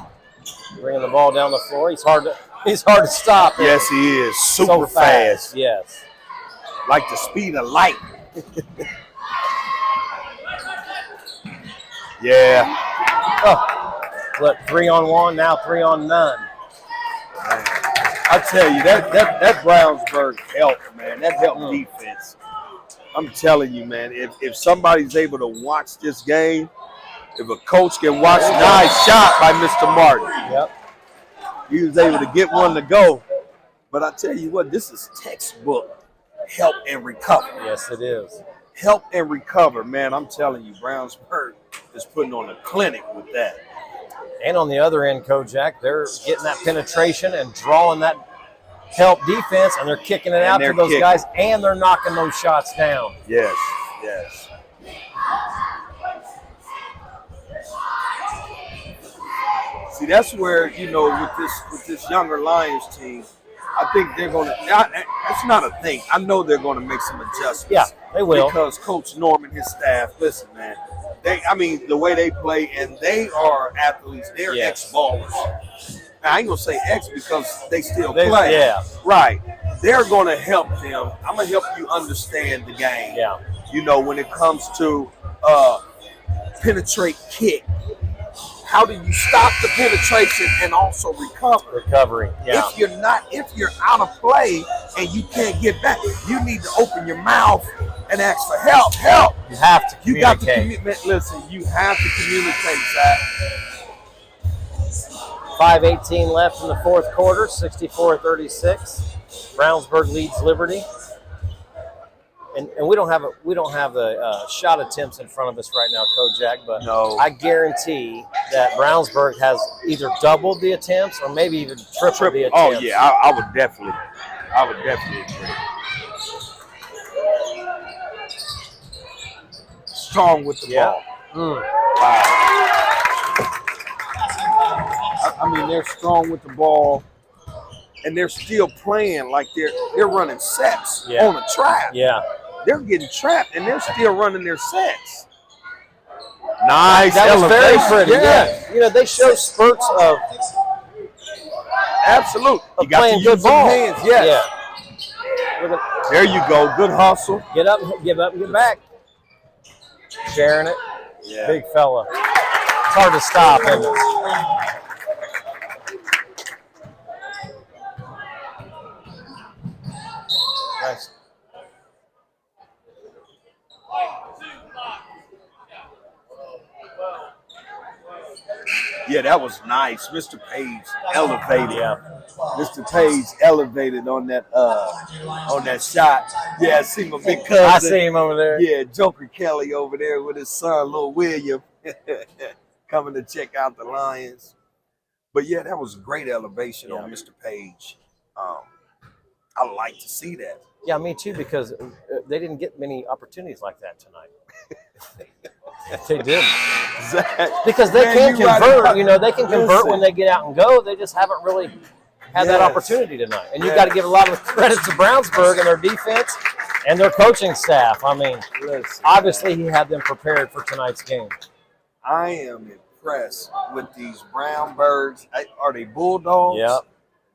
bringing the ball down the floor. He's hard to stop. Yes, he is. Super So fast. Yes. Like the speed of light. Yeah. Oh, look, 3-on-1, now 3-on-none. Man, I tell you, that Brownsburg helped, man. That helped defense. I'm telling you, man, if somebody's able to watch this game, if a coach can watch, nice shot by Mr. Martin. Yep. He was able to get one to go. But I tell you what, this is textbook help and recover. Yes, it is. Help and recover, man. I'm telling you, Brownsburg is putting on a clinic with that. And on the other end, Kojak, they're getting that penetration and drawing that help defense, and they're kicking it out to those guys, and they're knocking those shots down. Yes, yes. See, that's where, with this younger Lions team, I think they're going to – it's not a thing. I know they're going to make some adjustments. Yeah, they will. Because Coach Norm and his staff, listen, man, the way they play, and they are athletes. They're ex-ballers. Now, I ain't going to say ex because they still play. Yeah. Right. They're going to help them. I'm going to help you understand the game. Yeah. When it comes to penetrate kick. How do you stop the penetration and also recover? Recovery, yeah. If you're out of play and you can't get back, you need to open your mouth and ask for help. Help! You have to communicate. You got to communicate. Listen, you have to communicate, Zach. 5:18 left in the fourth quarter, 64-36. Brownsburg leads Liberty. And we don't have the shot attempts in front of us right now, Kojak, but no. I guarantee that Brownsburg has either doubled the attempts or maybe even tripled the attempts. Oh yeah, I would definitely agree. Strong with the ball. Wow. I mean, they're strong with the ball, and they're still playing like they're running sets on a trap. Yeah. They're getting trapped, and they're still running their sets. Nice. That was very pretty. Yeah. They show spurts of absolute. You got playing to good use them ball. hands. Yes. Yeah. There you go. Good hustle. Get up, give up, and get back. sharing it. Yeah. Big fella. It's hard to stop, isn't it? Nice. Yeah, that was nice. Mr. Page elevated. Yeah. Mr. Page elevated on that shot. Yeah, I see my big cousin. I see him over there. Yeah, Joker Kelly over there with his son, Lil William, coming to check out the Lions. But yeah, that was a great elevation on Mr. Page. I like to see that. Yeah, me too, because they didn't get many opportunities like that tonight. They didn't. Zach, because they man, can convert, they can convert when they get out and go. They just haven't really had that opportunity tonight. And you've got to give a lot of credit to Brownsburg and their defense and their coaching staff. I mean, obviously he had them prepared for tonight's game. I am impressed with these Brownsburgs. Are they Bulldogs? Yep.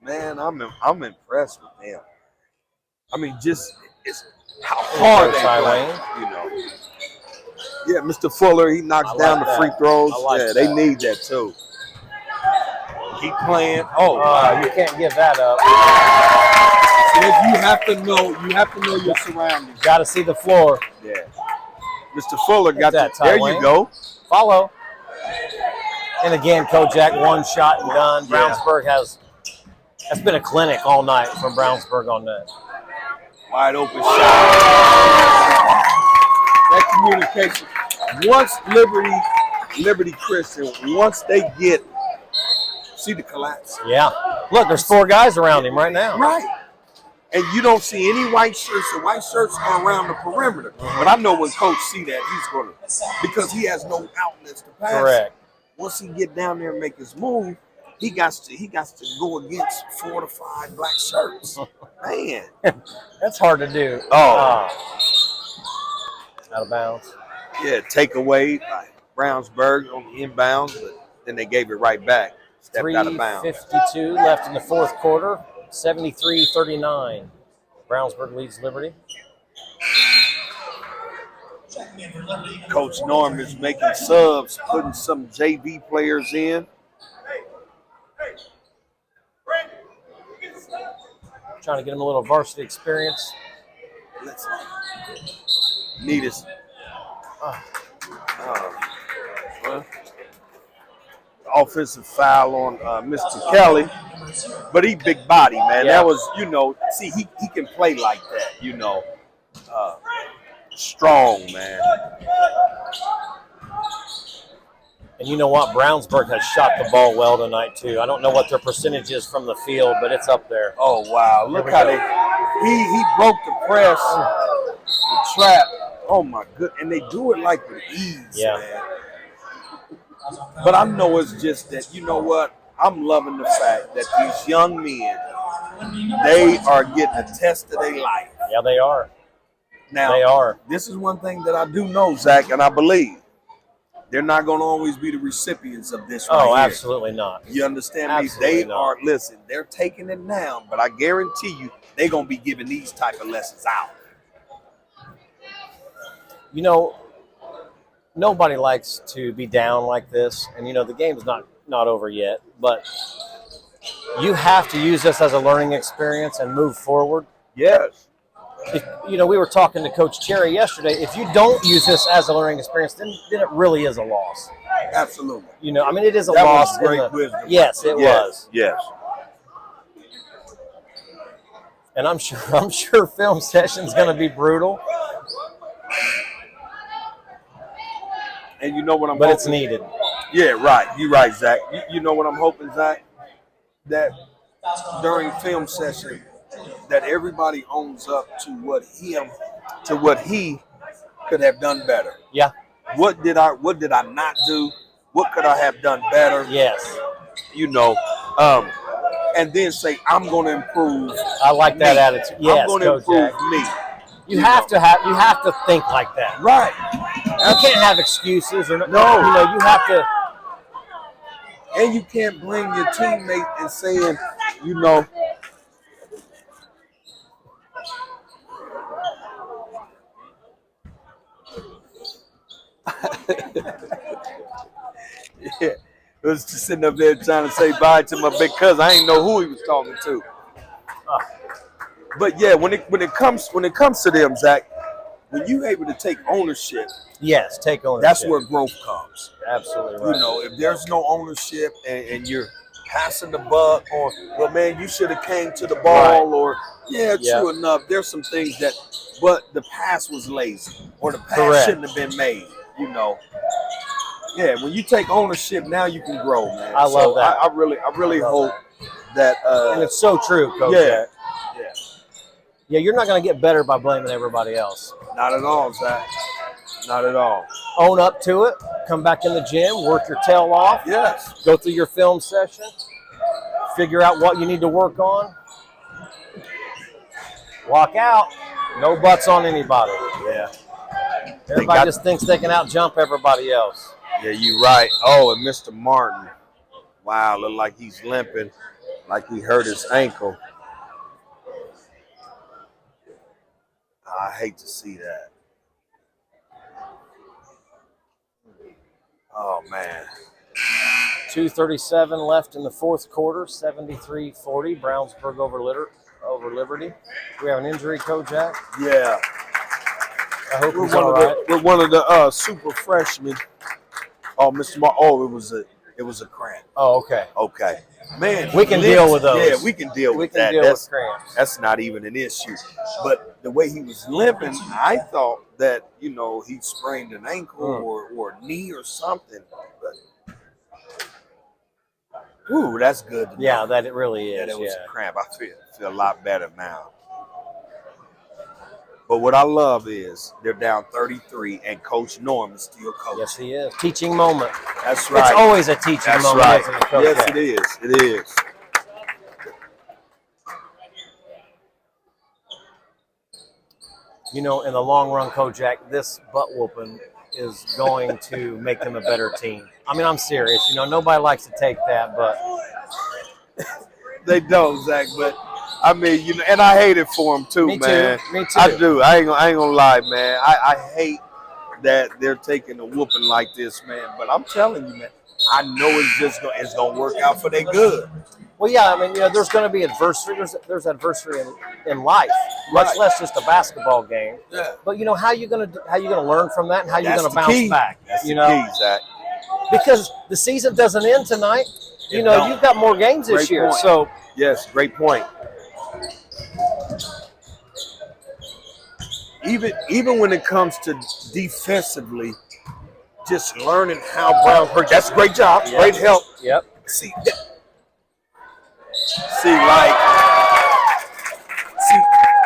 Man, I'm impressed with them. I mean, just it's how hard they play, Yeah, Mr. Fuller, he knocks down the free throws. They need that too. Keep playing. You can't give that up. You have to know your surroundings. Got to see the floor. Yeah. Mr. Fuller got that. There you go. Follow. And again, Kojak, one shot and done. Brownsburg that's been a clinic all night from Brownsburg on that. Wide open shot. That communication. Once Liberty Christian, once they get, see the collapse. Yeah. Look, there's 4 guys around him right now. Right. And you don't see any white shirts. The white shirts are around the perimeter. But I know when Coach see that, he's going to, because he has no outlets to pass. Correct. Once he get down there and make his move, he got to go against 4 to 5 black shirts. Man. That's hard to do. Out of bounds. Yeah, take away by Brownsburg on the inbounds, but then they gave it right back. Stepped out of bounds. 3:52 left in the fourth quarter. 73-39. Brownsburg leads Liberty. Coach Norm is making subs, putting some JV players in. Trying to get him a little varsity experience. Need us. Offensive foul on Mr. Kelly, but he big body, man. Yeah. That was, see, he can play like that, strong, man. And you know what? Brownsburg has shot the ball well tonight, too. I don't know what their percentage is from the field, but it's up there. Oh, wow. Look how he broke the press, the trap. Oh, my good. And they do it like with ease, man. But I know it's just that, you know what? I'm loving the fact that these young men, they are getting a test of their life. Yeah, they are. Now, they are. This is one thing that I do know, Zach, and I believe. They're not going to always be the recipients of this right here. Absolutely not. You understand absolutely me? They are, listen, they're taking it down, but I guarantee you they're going to be giving these type of lessons out. Nobody likes to be down like this, and the game's not over yet, but you have to use this as a learning experience and move forward. Yes. We were talking to Coach Cherry yesterday. If you don't use this as a learning experience, then it really is a loss. Absolutely. It is a that loss. Was great wisdom. Yes, it was. Yes. And I'm sure film session's going to be brutal. And you know what I'm But hoping? it's needed. Yeah, right. You're right, Zach. You know what I'm hoping, Zach? That during film session, that everybody owns up to what he could have done better. Yeah. What did I not do? What could I have done better? Yes. And then say, I'm going to improve. I like that attitude. Yes, I'm going to improve me. You have to think like that. Right. You can't have excuses or no. You have to. And you can't blame your teammate and saying, Yeah. I was just sitting up there trying to say bye to my big cousin. I didn't know who he was talking to. But yeah, when it comes to them, Zach, when you're able to take ownership, Yes, take ownership. that's where growth comes. Absolutely right. You know, if there's no ownership and you're passing the buck, or well, man, you should have came to the ball, or true enough. There's some things that, but the pass was lazy, or the pass shouldn't have been made. You know. Yeah, when you take ownership, now you can grow, man. I love that. I really hope that. And it's so true, Coach. Yeah. Yeah, you're not going to get better by blaming everybody else. Not at all, Zach. Not at all. Own up to it. Come back in the gym. Work your tail off. Yes. Go through your film session. Figure out what you need to work on. Walk out. No butts on anybody. Yeah. Everybody just thinks they can out-jump everybody else. Yeah, you're right. Oh, and Mr. Martin. Wow, look like he's limping, like he hurt his ankle. I hate to see that. Oh, man. 2:37 left in the fourth quarter, 73-40. Brownsburg over Liberty. We have an injury, Kojak. Yeah. I hope he's all right. We're one of the super freshmen. Oh, Mr. Martin. Oh, it was a cramp. Oh, okay. Okay. Man, we can deal with those. Yeah, we can deal with that. Deal with cramps. That's not even an issue. But the way he was limping, I thought that, you know, he sprained an ankle or a knee or something. But, ooh, that's good to know. That it really is. Yeah, that was a cramp. I feel a lot better now. But what I love is they're down 33, and Coach Norm is still coaching. Yes, he is. Teaching moment. That's right. It's always a teaching moment. Right. Isn't it, Coach? Yes, it is. It is. You know, in the long run, Kojak, this butt whooping is going to make them a better team. I mean, I'm serious. You know, nobody likes to take that, but they don't, Zach. But I mean, you know, and I hate it for them too, man. Me too. I do. I ain't gonna lie, man. I hate that they're taking a whooping like this, man. But I'm telling you, man, I know it's gonna work out for their good. Well, yeah, I mean, you know, there's going to be adversity. There's adversity in life, much less just a basketball game. Yeah. But you know, how you going to learn from that, and how you're going to bounce back. That's you the know, key, Zach. Because the season doesn't end tonight. You know, you've got more games this year. Point. So yes, great point. Even when it comes to defensively, just learning how Brownsburg. That's a great job. Yep. Great help. Yep.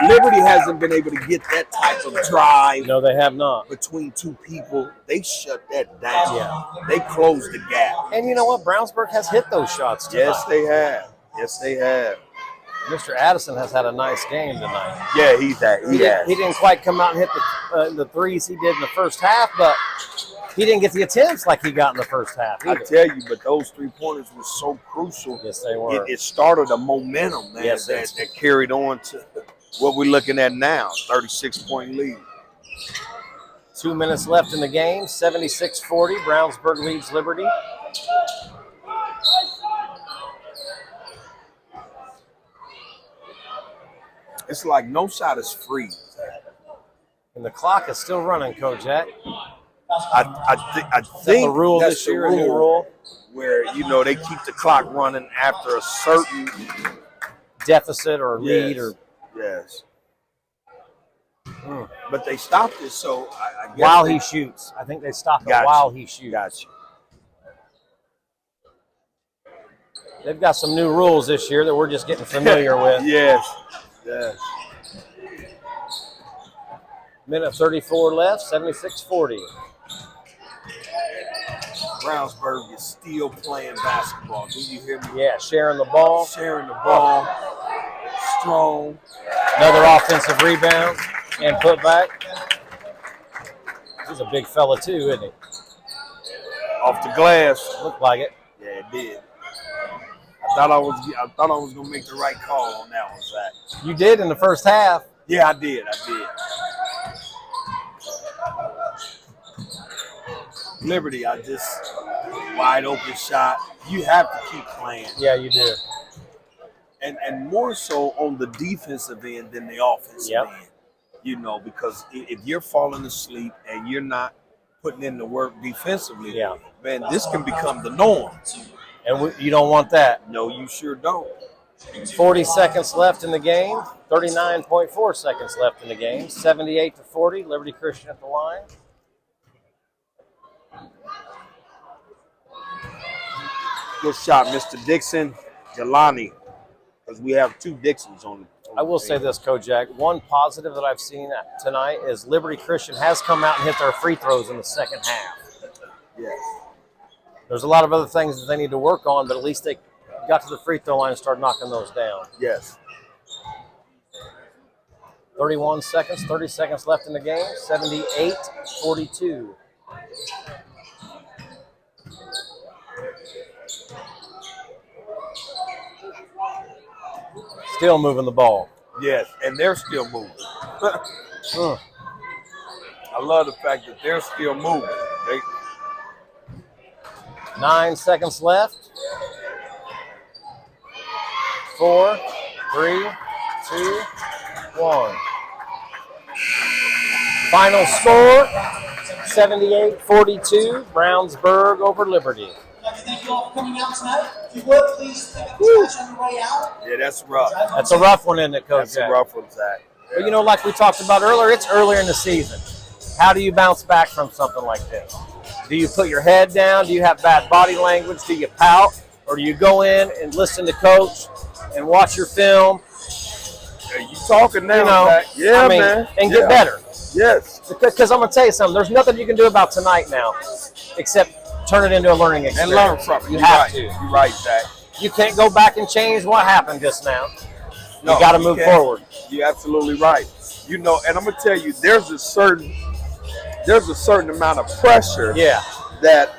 Liberty hasn't been able to get that type of drive. No, they have not. Between two people, they shut that down. Yeah. They closed the gap. And you know what? Brownsburg has hit those shots tonight. Yes, they have. Yes, they have. Mr. Addison has had a nice game tonight. Yeah, he didn't quite come out and hit the threes he did in the first half, but he didn't get the attempts like he got in the first half either. I tell you, but those 3-pointers were so crucial. Yes, they were. It started a momentum, man, that carried on to what we're looking at now, 36-point lead. 2 minutes left in the game, 76-40. Brownsburg leads Liberty. It's like no shot is free. And the clock is still running, Kojak. I think the rule that's this year, the a new rule, where, you know, they keep the clock running after a certain deficit or lead or yes. But they stopped it, so I guess while he shoots. I think they stopped it while he shoots. Gotcha. They've got some new rules this year that we're just getting familiar with. Yes. Yes. Minute 34 left, 76-40. Brownsburg is still playing basketball. Do you hear me? Yeah, sharing the ball. Sharing the ball. Strong. Another offensive rebound and putback. He's a big fella too, isn't he? Off the glass. Looked like it. Yeah, it did. I thought I was gonna make the right call on that one, Zach. You did in the first half. Yeah, I did. Liberty, I just wide open shot. You have to keep playing. Yeah, you do. And more so on the defensive end than the offensive Yep. end. You know, because if you're falling asleep and you're not putting in the work defensively, Yeah. man, this can become the norm. And you don't want that. No, you sure don't. 40 seconds left in the game. 39.4 seconds left in the game. 78-40. Liberty Christian at the line. Good shot, Mr. Dixon, Jelani, because we have two Dixons on the I will say this, Kojak. One positive that I've seen tonight is Liberty Christian has come out and hit their free throws in the second half. Yes. There's a lot of other things that they need to work on, but at least they got to the free throw line and started knocking those down. Yes. 31 seconds, 30 seconds left in the game. 78-42. Still moving the ball. Yes, and they're still moving. I love the fact that they're still moving. 9 seconds left. 4, 3, 2, 1. Final score, 78-42, Brownsburg over Liberty. I'd like to thank you all for coming out tonight. If you would, please pick up the trash on your way out. Yeah, that's rough. That's a rough one, isn't it, Coach? That's a rough one, Zach. But you know, like we talked about earlier, it's earlier in the season. How do you bounce back from something like this? Do you put your head down? Do you have bad body language? Do you pout? Or do you go in and listen to Coach and watch your film? Yeah, you talking now, You know, Zach. Yeah, I mean, man. and get better. Yes. Because I'm going to tell you something. There's nothing you can do about tonight now except turn it into a learning And experience. learn from it. You You're have right. to. You're right, Zach. You can't go back and change what happened just now. No, you got to move can't. forward. You're absolutely right. You know, and I'm gonna tell you, there's a certain amount of pressure Yeah. that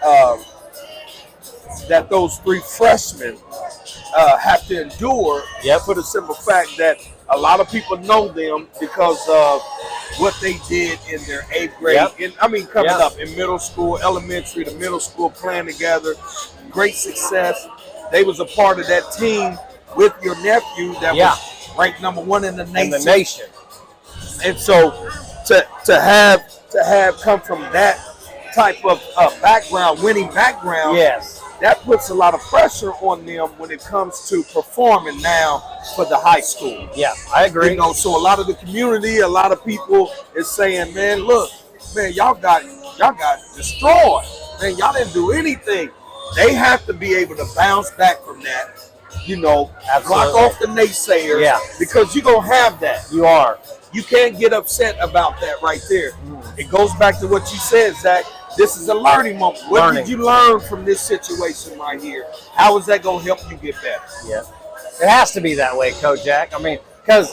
that those three freshmen have to endure. Yep. For the simple fact that a lot of people know them because of what they did in their 8th grade. Yep. Coming Yep. up in middle school, elementary to middle school, playing together, great success. They was a part of that team with your nephew that was ranked #1 in the nation. And so to have come from that type of background, winning background, Yes. that puts a lot of pressure on them when it comes to performing now for the high school. Yeah, I agree. You know, so a lot of the community, a lot of people is saying, man, look, man, y'all got destroyed. Man, y'all didn't do anything. They have to be able to bounce back from that. You know, Absolutely. block off the naysayers. Yeah. Because you're going to have that. You are. You can't get upset about that right there. It goes back to what you said, Zach. This is a learning moment. What did you learn from this situation right here? How is that going to help you get better? Yeah. It has to be that way, Kojak. I mean, because,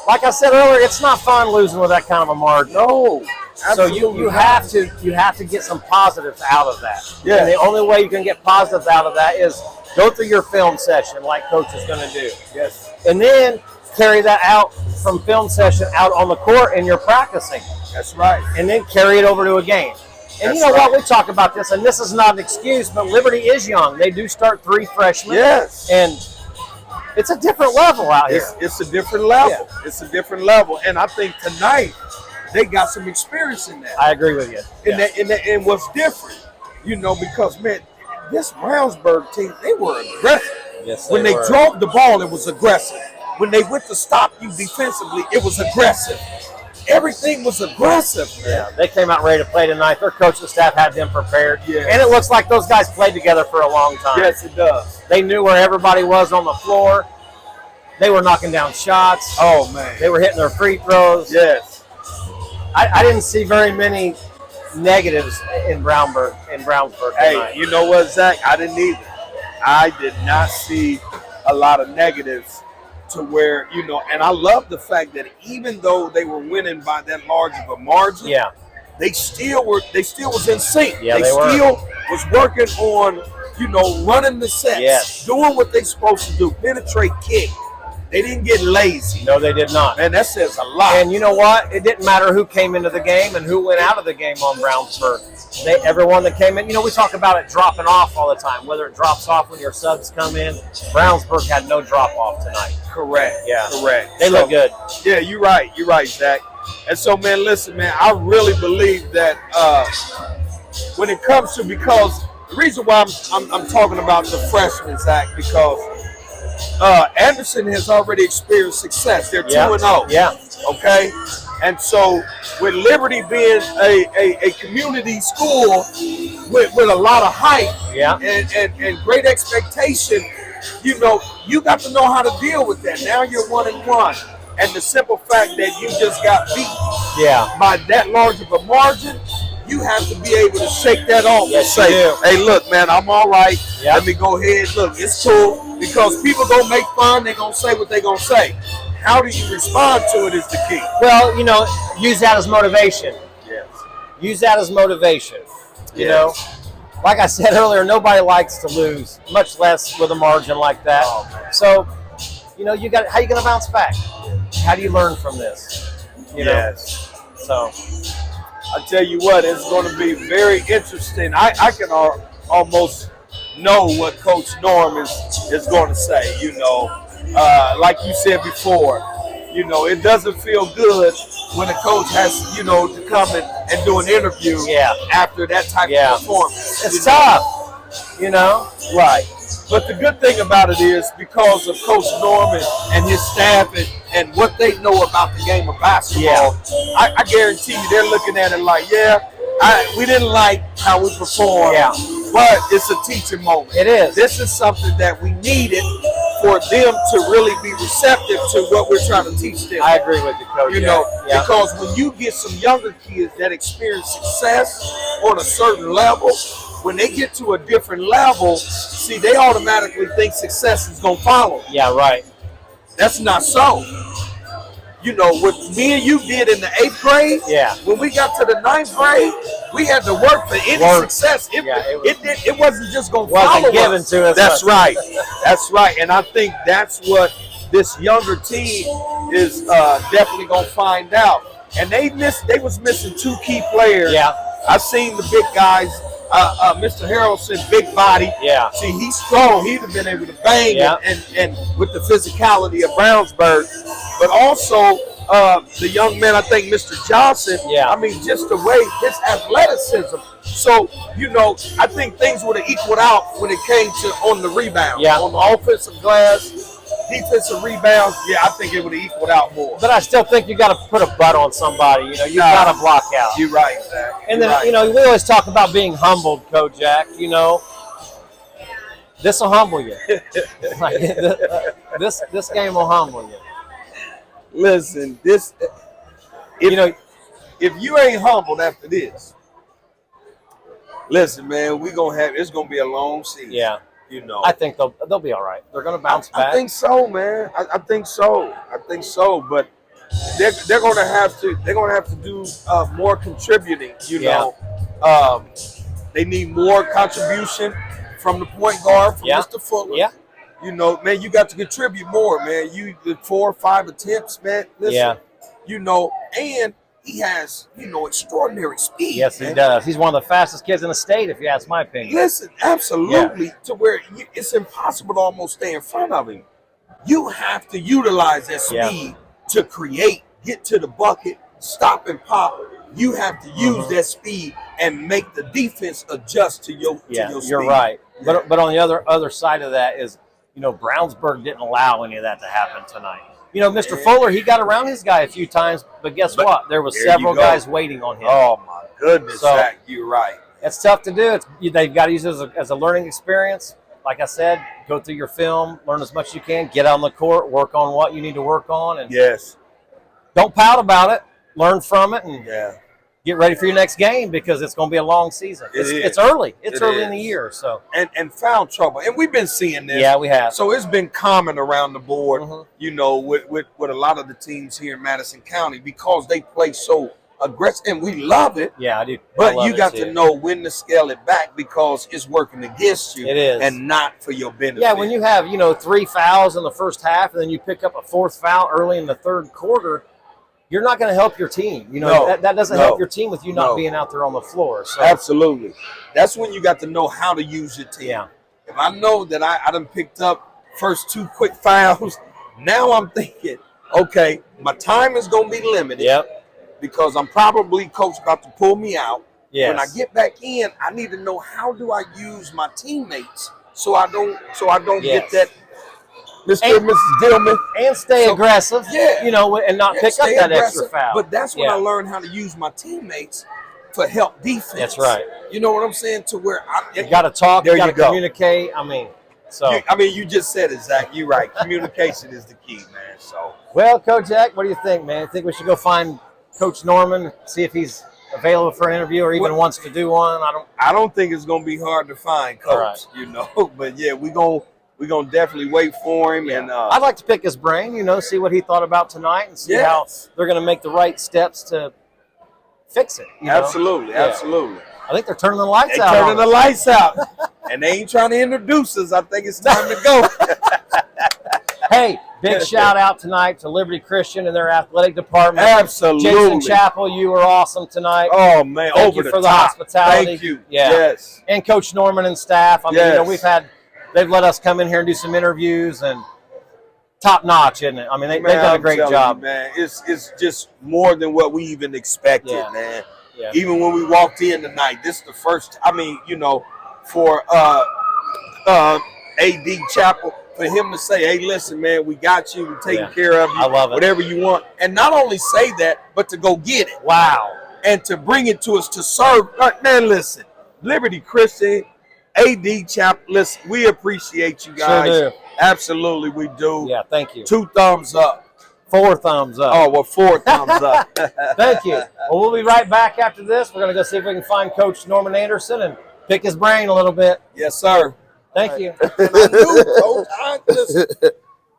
like I said earlier, it's not fun losing with that kind of a margin. No. So you have to get some positives out of that. Yeah. And the only way you can get positives out of that is go through your film session like Coach is going to do. Yes. And then carry that out from film session out on the court and you're practicing. That's right. And then carry it over to a game. And That's you know right. what? We talk about this, and this is not an excuse, but Liberty is young. They do start 3 freshmen. Yes. And it's a different level out here. It's a different level. Yeah. It's a different level. And I think tonight they got some experience in that. I agree with you. And what's different, you know, because, man, this Brownsburg team, they were aggressive. Yes, When they were. drove the ball, it was aggressive. When they went to stop you defensively, it was aggressive. Everything was aggressive, man. Yeah, they came out ready to play tonight. Their coaching staff had them prepared. Yes. And it looks like those guys played together for a long time. Yes, it does. They knew where everybody was on the floor. They were knocking down shots. Oh, man. They were hitting their free throws. Yes. I didn't see very many negatives in Brownsburg Hey, tonight. you know what, Zach? I didn't either. I did not see a lot of negatives to where, you know, and I love the fact that even though they were winning by that large of a margin, Yeah. they still was in sync. Yeah, they they were. still was working on, you know, running the sets, Yes. doing what they supposed to do, penetrate, kick. They didn't get lazy. No, they did not. Man, that says a lot. And you know what? It didn't matter who came into the game and who went out of the game on Brownsburg. Everyone that came in, we talk about it dropping off all the time, whether it drops off when your subs come in. Brownsburg had no drop off tonight. Correct. Yeah. Correct. They look good. Yeah, you're right. You're right, Zach. And so, man, listen, man, I really believe that when it comes to, because the reason why I'm talking about the freshmen, Zach, because Anderson has already experienced success. They're 2-0. Yeah. Okay? And so with Liberty being a community school with a lot of hype and great expectation, you got to know how to deal with that. Now you're 1-1. And the simple fact that you just got beat by that large of a margin, you have to be able to shake that off and say, hey, look, man, I'm all right. Let me go ahead. Look, it's cool. Because people going to make fun. They're going to say what they're going to say. How do you respond to it is the key. Well, use that as motivation. Yes. Use that as motivation. You know, like I said earlier, nobody likes to lose, much less with a margin like that. So, how you going to bounce back? How do you learn from this? Yes. So, I tell you what, it's going to be very interesting. I can almost know what Coach Norm is going to say. Like you said before, it doesn't feel good when a coach has, to come and do an interview after that type of performance. It's tough, Right. But the good thing about it is because of Coach Norman and his staff and what they know about the game of basketball, I guarantee you they're looking at it like, we didn't like how we performed, but it's a teaching moment. It is. This is something that we needed for them to really be receptive to what we're trying to teach them. I agree with you, Coach. Because when you get some younger kids that experience success on a certain level, when they get to a different level, see, they automatically think success is going to follow. Yeah, right. That's not so. What me and you did in the 8th grade, when we got to the 9th grade, we had to work for any success. It wasn't just going to follow wasn't given us. to us. That's right. That's right. And I think that's what this younger team is definitely going to find out. And they was missing 2 key players. Yeah. I seen the big guys. Mr. Harrelson, big body. Yeah. See, he's strong. He'd have been able to bang and with the physicality of Brownsburg. But also the young man, I think Mr. Johnson, I mean, just the way his athleticism. So, I think things would have equaled out when it came to on the rebound. Yeah. On the offensive glass, defensive rebounds, I think it would have equaled out more. But I still think you got to put a butt on somebody. You got to block out. You're right, Zach. And then, we always talk about being humbled, Kojak. This will humble you. This game will humble you. Listen, if you ain't humbled after this, listen, man, it's gonna be a long season. Yeah. I think they'll be all right. They're gonna bounce back. I think so, man. I think so. But they're gonna have to do more contributing. They need more contribution from the point guard, from Mr. Fuller. Yeah. Man, you got to contribute more, man. You the 4 or 5 attempts, man. Listen, and he has, extraordinary speed. Yes, he does. He's one of the fastest kids in the state, if you ask my opinion. Listen, absolutely, to where it's impossible to almost stay in front of him. You have to utilize that speed to create, get to the bucket, stop and pop. You have to use that speed and make the defense adjust to your speed. You're right. But on the other side of that is, Brownsburg didn't allow any of that to happen tonight. Mr. Fuller, he got around his guy a few times, but guess what? There was several guys waiting on him. Oh, my goodness, Zach, you're right. It's tough to do. They've got to use it as a learning experience. Like I said, go through your film, learn as much as you can, get on the court, work on what you need to work on. And don't pout about it. Learn from it and get ready for your next game because it's going to be a long season. It's early. It's early in the year. So and foul trouble. And we've been seeing this. Yeah, we have. So it's been common around the board, with a lot of the teams here in Madison County because they play so aggressive, and we love it. Yeah, I do. But I love you it got too. to know when to scale it back because it's working against you. It is. And not for your benefit. Yeah, when you have, 3 fouls in the first half and then you pick up a 4th foul early in the 3rd quarter, you're not going to help your team. No, that doesn't help your team with you not being out there on the floor. So absolutely. That's when you got to know how to use your team. Yeah. If I know that I done picked up first 2 quick fouls, now I'm thinking, okay, my time is going to be limited. Yep. Because I'm probably coach about to pull me out. Yes. When I get back in, I need to know how do I use my teammates so I don't Yes. get that Mr. and Mrs. Dillman. And stay aggressive. Yeah. And not pick up that extra foul. But that's when I learned how to use my teammates for help defense. That's right. You know what I'm saying? To where you got to talk, there you got to you go. communicate. You just said it, Zach. You're right. Communication is the key, man. So. Well, Kojak, what do you think, man? Think we should go find Coach Norman, see if he's available for an interview or even wants to do one? I don't think it's gonna be hard to find, Coach. Right. But yeah, we're gonna definitely wait for him. And I'd like to pick his brain, see what he thought about tonight and see how they're going to make the right steps to fix it. Absolutely. I think they're turning the lights They're out. turning the lights out, and they ain't trying to introduce us. I think it's time to go. Hey, big shout out tonight to Liberty Christian and their athletic department. Absolutely. Jason Chappell, you were awesome tonight. Oh man, Thank over you the for the top. hospitality. Thank you. Yeah. Yes. And Coach Norman and staff. Yes. They've let us come in here and do some interviews and top notch, isn't it? They've done a great job. You, man. It's just more than what we even expected, man. Yeah. Even when we walked in tonight, this is the first. For AD Chapel, for him to say, "Hey, listen, man, we got you. We're taking care of you. I love it. Whatever you want," and not only say that, but to go get it. Wow. And to bring it to us to serve. Man, listen, Liberty Christian, AD Chapel. Listen, we appreciate you guys. Sure do. Absolutely, we do. Yeah, thank you. 2 thumbs up. 4 thumbs up. Oh, well, 4 thumbs up. Thank you. Well, we'll be right back after this. We're going to go see if we can find Coach Norman Anderson and pick his brain a little bit. Yes, sir. Thank you. And I knew, Coach.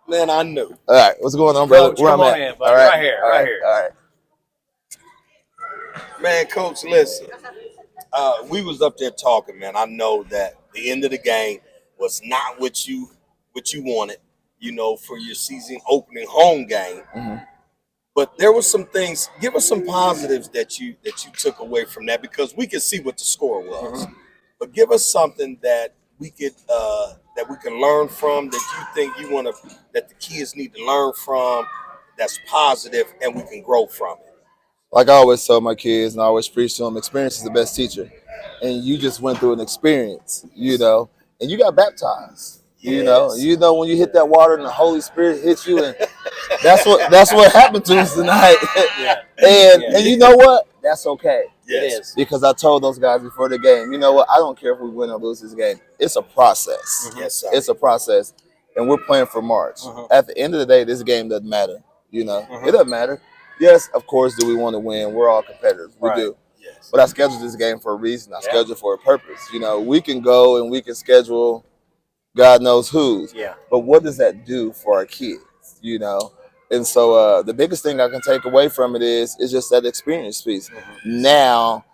Man, I knew. All right, what's going on, brother? Coach, Where come I'm on at? in, buddy. Right here, right here. All right. Man, Coach, listen. We was up there talking, man. I know that the end of the game was not what you wanted, for your season opening home game. Mm-hmm. But there was some things. Give us some positives that you took away from that, because we could see what the score was. Mm-hmm. But give us something that we can learn from, that you think that the kids need to learn from, that's positive, and we can grow from it. Like I always tell my kids, and I always preach to them, experience is the best teacher. And you just went through an experience, and you got baptized. Yes. When you hit that water and the Holy Spirit hits you, and that's what happened to us tonight. And you know what? That's okay. Yes. It is. Because I told those guys before the game, you know what? I don't care if we win or lose this game. It's a process. Mm-hmm. Yes, sir. It's a process, and we're playing for March. At the end of the day, this game doesn't matter. It doesn't matter. Yes, of course, do we want to win? We're all competitors. We do. Yes. But I scheduled this game for a reason. I scheduled it for a purpose. We can go and we can schedule God knows who's. Yeah. But what does that do for our kids? And so the biggest thing I can take away from it is just that experience piece. Now,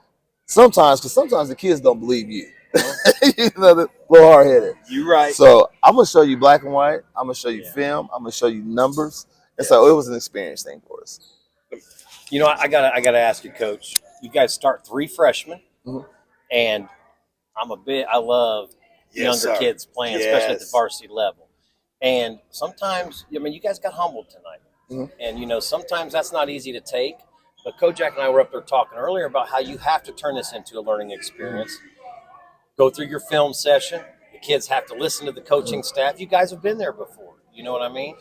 sometimes the kids don't believe you. They're a little hard-headed. You're right. So I'm going to show you black and white. I'm going to show you film. I'm going to show you numbers. And so it was an experience thing for us. I gotta ask you, Coach. You guys start 3 freshmen, and I love younger kids playing, especially at the varsity level. And sometimes, you guys got humbled tonight, and sometimes that's not easy to take. But Kojak and I were up there talking earlier about how you have to turn this into a learning experience. Go through your film session. The kids have to listen to the coaching staff. You guys have been there before. You know what I mean?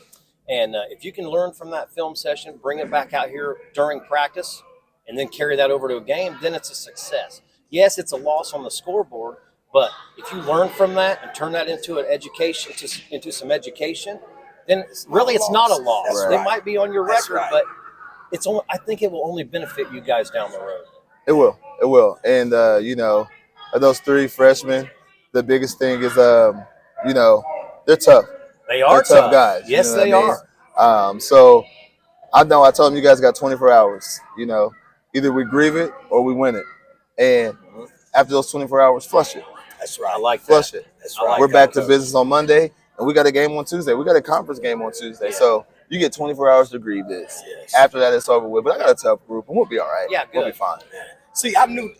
And if you can learn from that film session, bring it back out here during practice, and then carry that over to a game, then it's a success. Yes, it's a loss on the scoreboard, but if you learn from that and turn that into into some education, then really it's not a loss. It might be on your record, but I think it will only benefit you guys down the road. It will. And of those 3 freshmen, the biggest thing is they're tough. They are tough guys. Yes, they are. So I know I told them you guys got 24 hours, Either we grieve it or we win it. And after those 24 hours, flush it. That's right. I like Flush that. it. That's right. We're back to business on Monday, and we got a game on Tuesday. We got a conference game on Tuesday. So you get 24 hours to grieve this. Yes. After that, it's over with. But I got a tough group, and we'll be all right. Yeah, We'll good. be fine. See, I knew,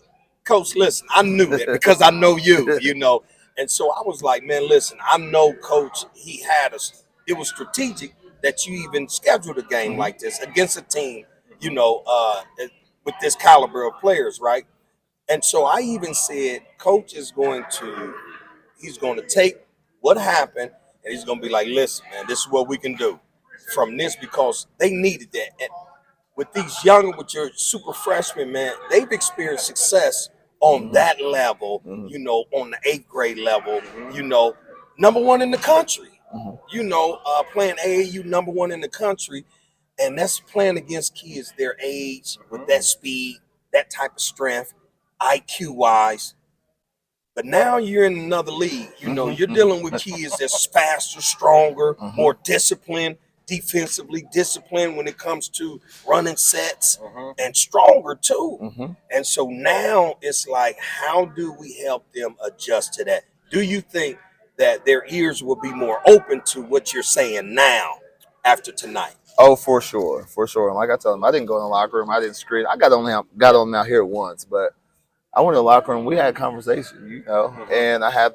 Coach, listen, I knew that because I know you, you know. And so I was like, man, listen, I know Coach, he had us. It was strategic that you even scheduled a game like this against a team, you know, with this caliber of players, right? And so I even said, Coach is he's going to take what happened and he's going to be like, listen, man, this is what we can do from this because they needed that. And with with your super freshmen, man, they've experienced success on that level, you know, on the 8th grade level, you know, #1 in the country, you know, playing AAU #1 in the country. And that's playing against kids their age with that speed, that type of strength, IQ wise. But now you're in another league. You know, you're dealing with kids that's faster, stronger, more disciplined, defensively disciplined when it comes to running sets and stronger too. And so now it's like, how do we help them adjust to that? Do you think that their ears will be more open to what you're saying now after tonight? Oh, for sure, for sure. And like I told him, I didn't go in the locker room. I didn't scream. I got on out here once, but I went in the locker room. We had a conversation, you know, and I had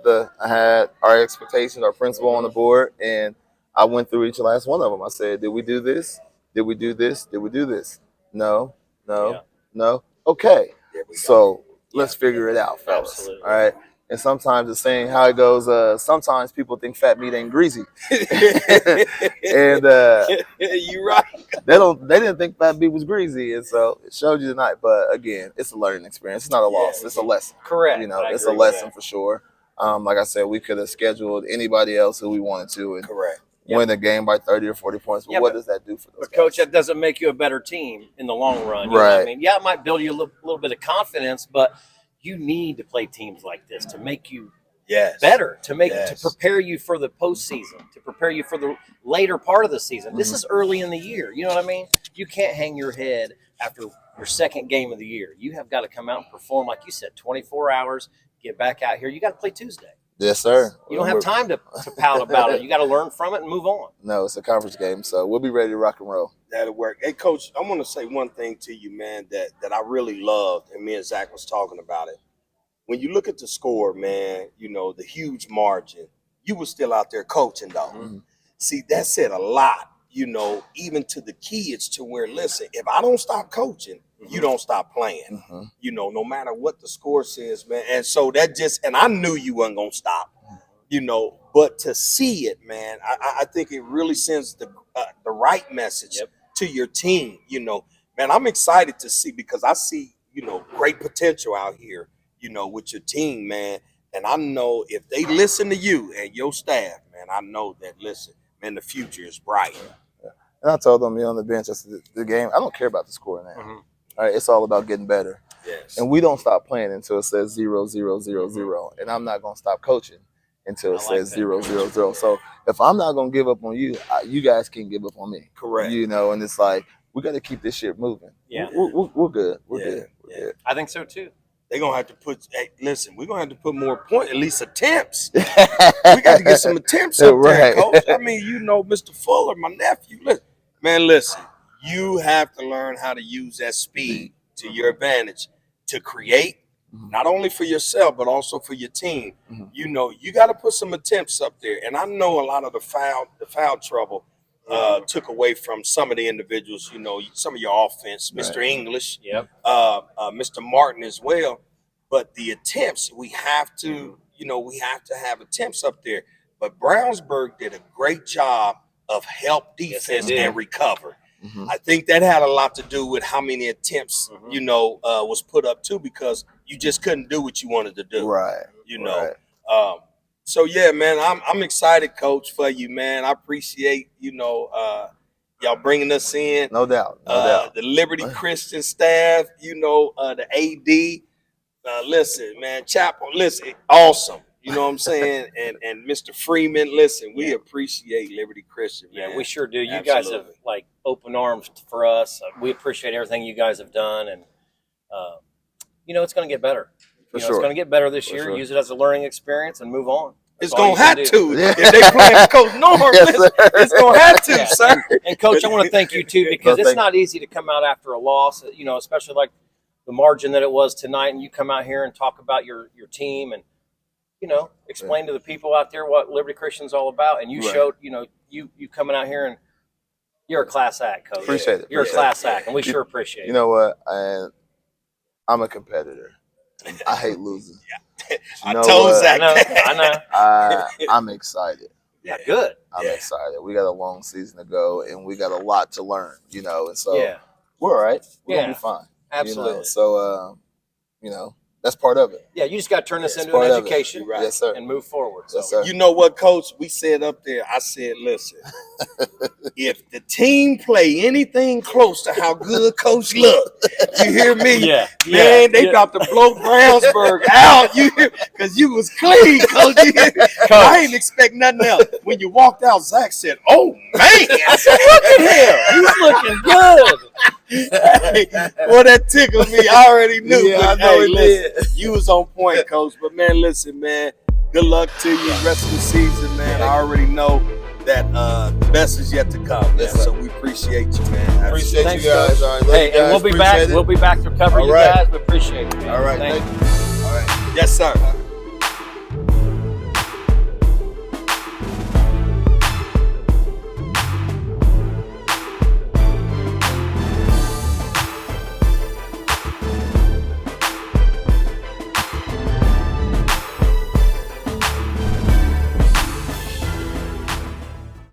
our expectations, our principal on the board, and I went through each and last one of them. I said, "Did we do this? Did we do this? Did we do this? No, no, no. Okay, so let's figure it out, fellas. Absolutely. All right." And sometimes the saying how it goes, sometimes people think fat meat ain't greasy. And You're right. they didn't think fat meat was greasy. And so it showed you tonight. But again, it's a learning experience. It's not a loss. It's a lesson. Correct. You know, it's a lesson for sure. Like I said, we could have scheduled anybody else who we wanted to and win the game by 30 or 40 points. But what does that do for those guys? Coach, that doesn't make you a better team in the long run. You know what I mean? Yeah, it might build you a little bit of confidence, but you need to play teams like this to make you better, to prepare you for the postseason, to prepare you for the later part of the season. This is early in the year. You know what I mean? You can't hang your head after your second game of the year. You have got to come out and perform, like you said, 24 hours, get back out here. You got to play Tuesday. Yes, sir. You don't have time to pout about it. You got to learn from it and move on. No, it's a conference game, so we'll be ready to rock and roll. That'll work. Hey, Coach, I want to say one thing to you, man, that I really loved, and me and Zach was talking about it. When you look at the score, man, you know, the huge margin, you were still out there coaching, though. See, that said a lot, you know, even to the kids to where, listen, if I don't stop coaching, you don't stop playing, you know, no matter what the score says, man. And so and I knew you weren't going to stop, you know, but to see it, man, I think it really sends the right message to your team, you know. Man, I'm excited to see because I see, you know, great potential out here, you know, with your team, man. And I know if they listen to you and your staff, man, I know that, listen, man, the future is bright. And I told them, on the bench, I said, the game, I don't care about the score now. All right, it's all about getting better. Yes. And we don't stop playing until it says 0-0-0-0. And I'm not going to stop coaching until it says 0-0-0. So if I'm not going to give up on you, you guys can't give up on me. Correct. You know, and it's like, we got to keep this shit moving. Yeah. We're good. We're good. We're good. I think so, too. They're going to have to we're going to have to put more at least attempts. We got to get some attempts up there, Coach. I mean, you know, Mr. Fuller, my nephew, listen, you have to learn how to use that speed to your advantage to create, not only for yourself, but also for your team. You know, you got to put some attempts up there. And I know a lot of the foul trouble took away from some of the individuals, you know, some of your offense, Mr. English, Mr. Martin as well. But the attempts, we have to have attempts up there. But Brownsburg did a great job of help defense and recover. I think that had a lot to do with how many attempts, you know, was put up too, because you just couldn't do what you wanted to do. Right. You know. So yeah, man, I'm excited, Coach, for you, man. I appreciate, you know, y'all bringing us in. No doubt. No doubt. The Liberty Christian staff, you know, the AD. Listen, man, Chapel, listen, awesome. You know what I'm saying? And Mr. Freeman, listen, we appreciate Liberty Christian, man. Yeah, we sure do. You guys have, like, open arms for us. We appreciate everything you guys have done. And it's going to get better. It's sure. going to get better this For year. sure. Use it as a learning experience and move on. It's That's all going to you have can to. do. Yeah. If they playing Coach Norm, Yes, sir. it's going to have to, Yeah. sir. And Coach, I want to thank you too, because No, it's thank not easy to come out after a loss, especially like the margin that it was tonight, and you come out here and talk about your team and explain to the people out there what Liberty Christian's all about. And you Right. showed, you coming out here, and you're a class act, Coach. Appreciate it. You're Appreciate a class act, and we sure appreciate it. You know what? And I'm a competitor. I hate losing. I You know told what? Zach. I know. I'm excited. Yeah, good. I'm excited. We got a long season to go, and we got a lot to learn. And so Yeah, we're all right. We're Yeah. gonna be fine. absolutely. So that's part of it. Yeah, you just got to turn this It's into an part of it. education Right. Yes, sir. and move forward. Yes, So. sir. You know what, Coach? We said up there, I said, listen, if the team play anything close to how good Coach look, you hear me? Yeah, Man, they about to blow Brownsburg out. You hear? Because you was clean, Coach. You hear? I ain't expect nothing else. When you walked out, Zach said, oh, man. I said, look at him. He's looking good. Hey, well, that tickled me. I already knew. Yeah, but, I know hey, it listen, you was on point, Coach. But, man, listen, man, good luck to you rest of the season, man. I already know that the best is yet to come, man. Yes, sir. So we appreciate you, man. Appreciate Thanks, you guys. All right, love Hey, you guys. and we'll be back. Appreciate it. We'll be back to cover All you right. guys. We appreciate it. Man. All right, Thank thank you. you. All right. Yes, sir.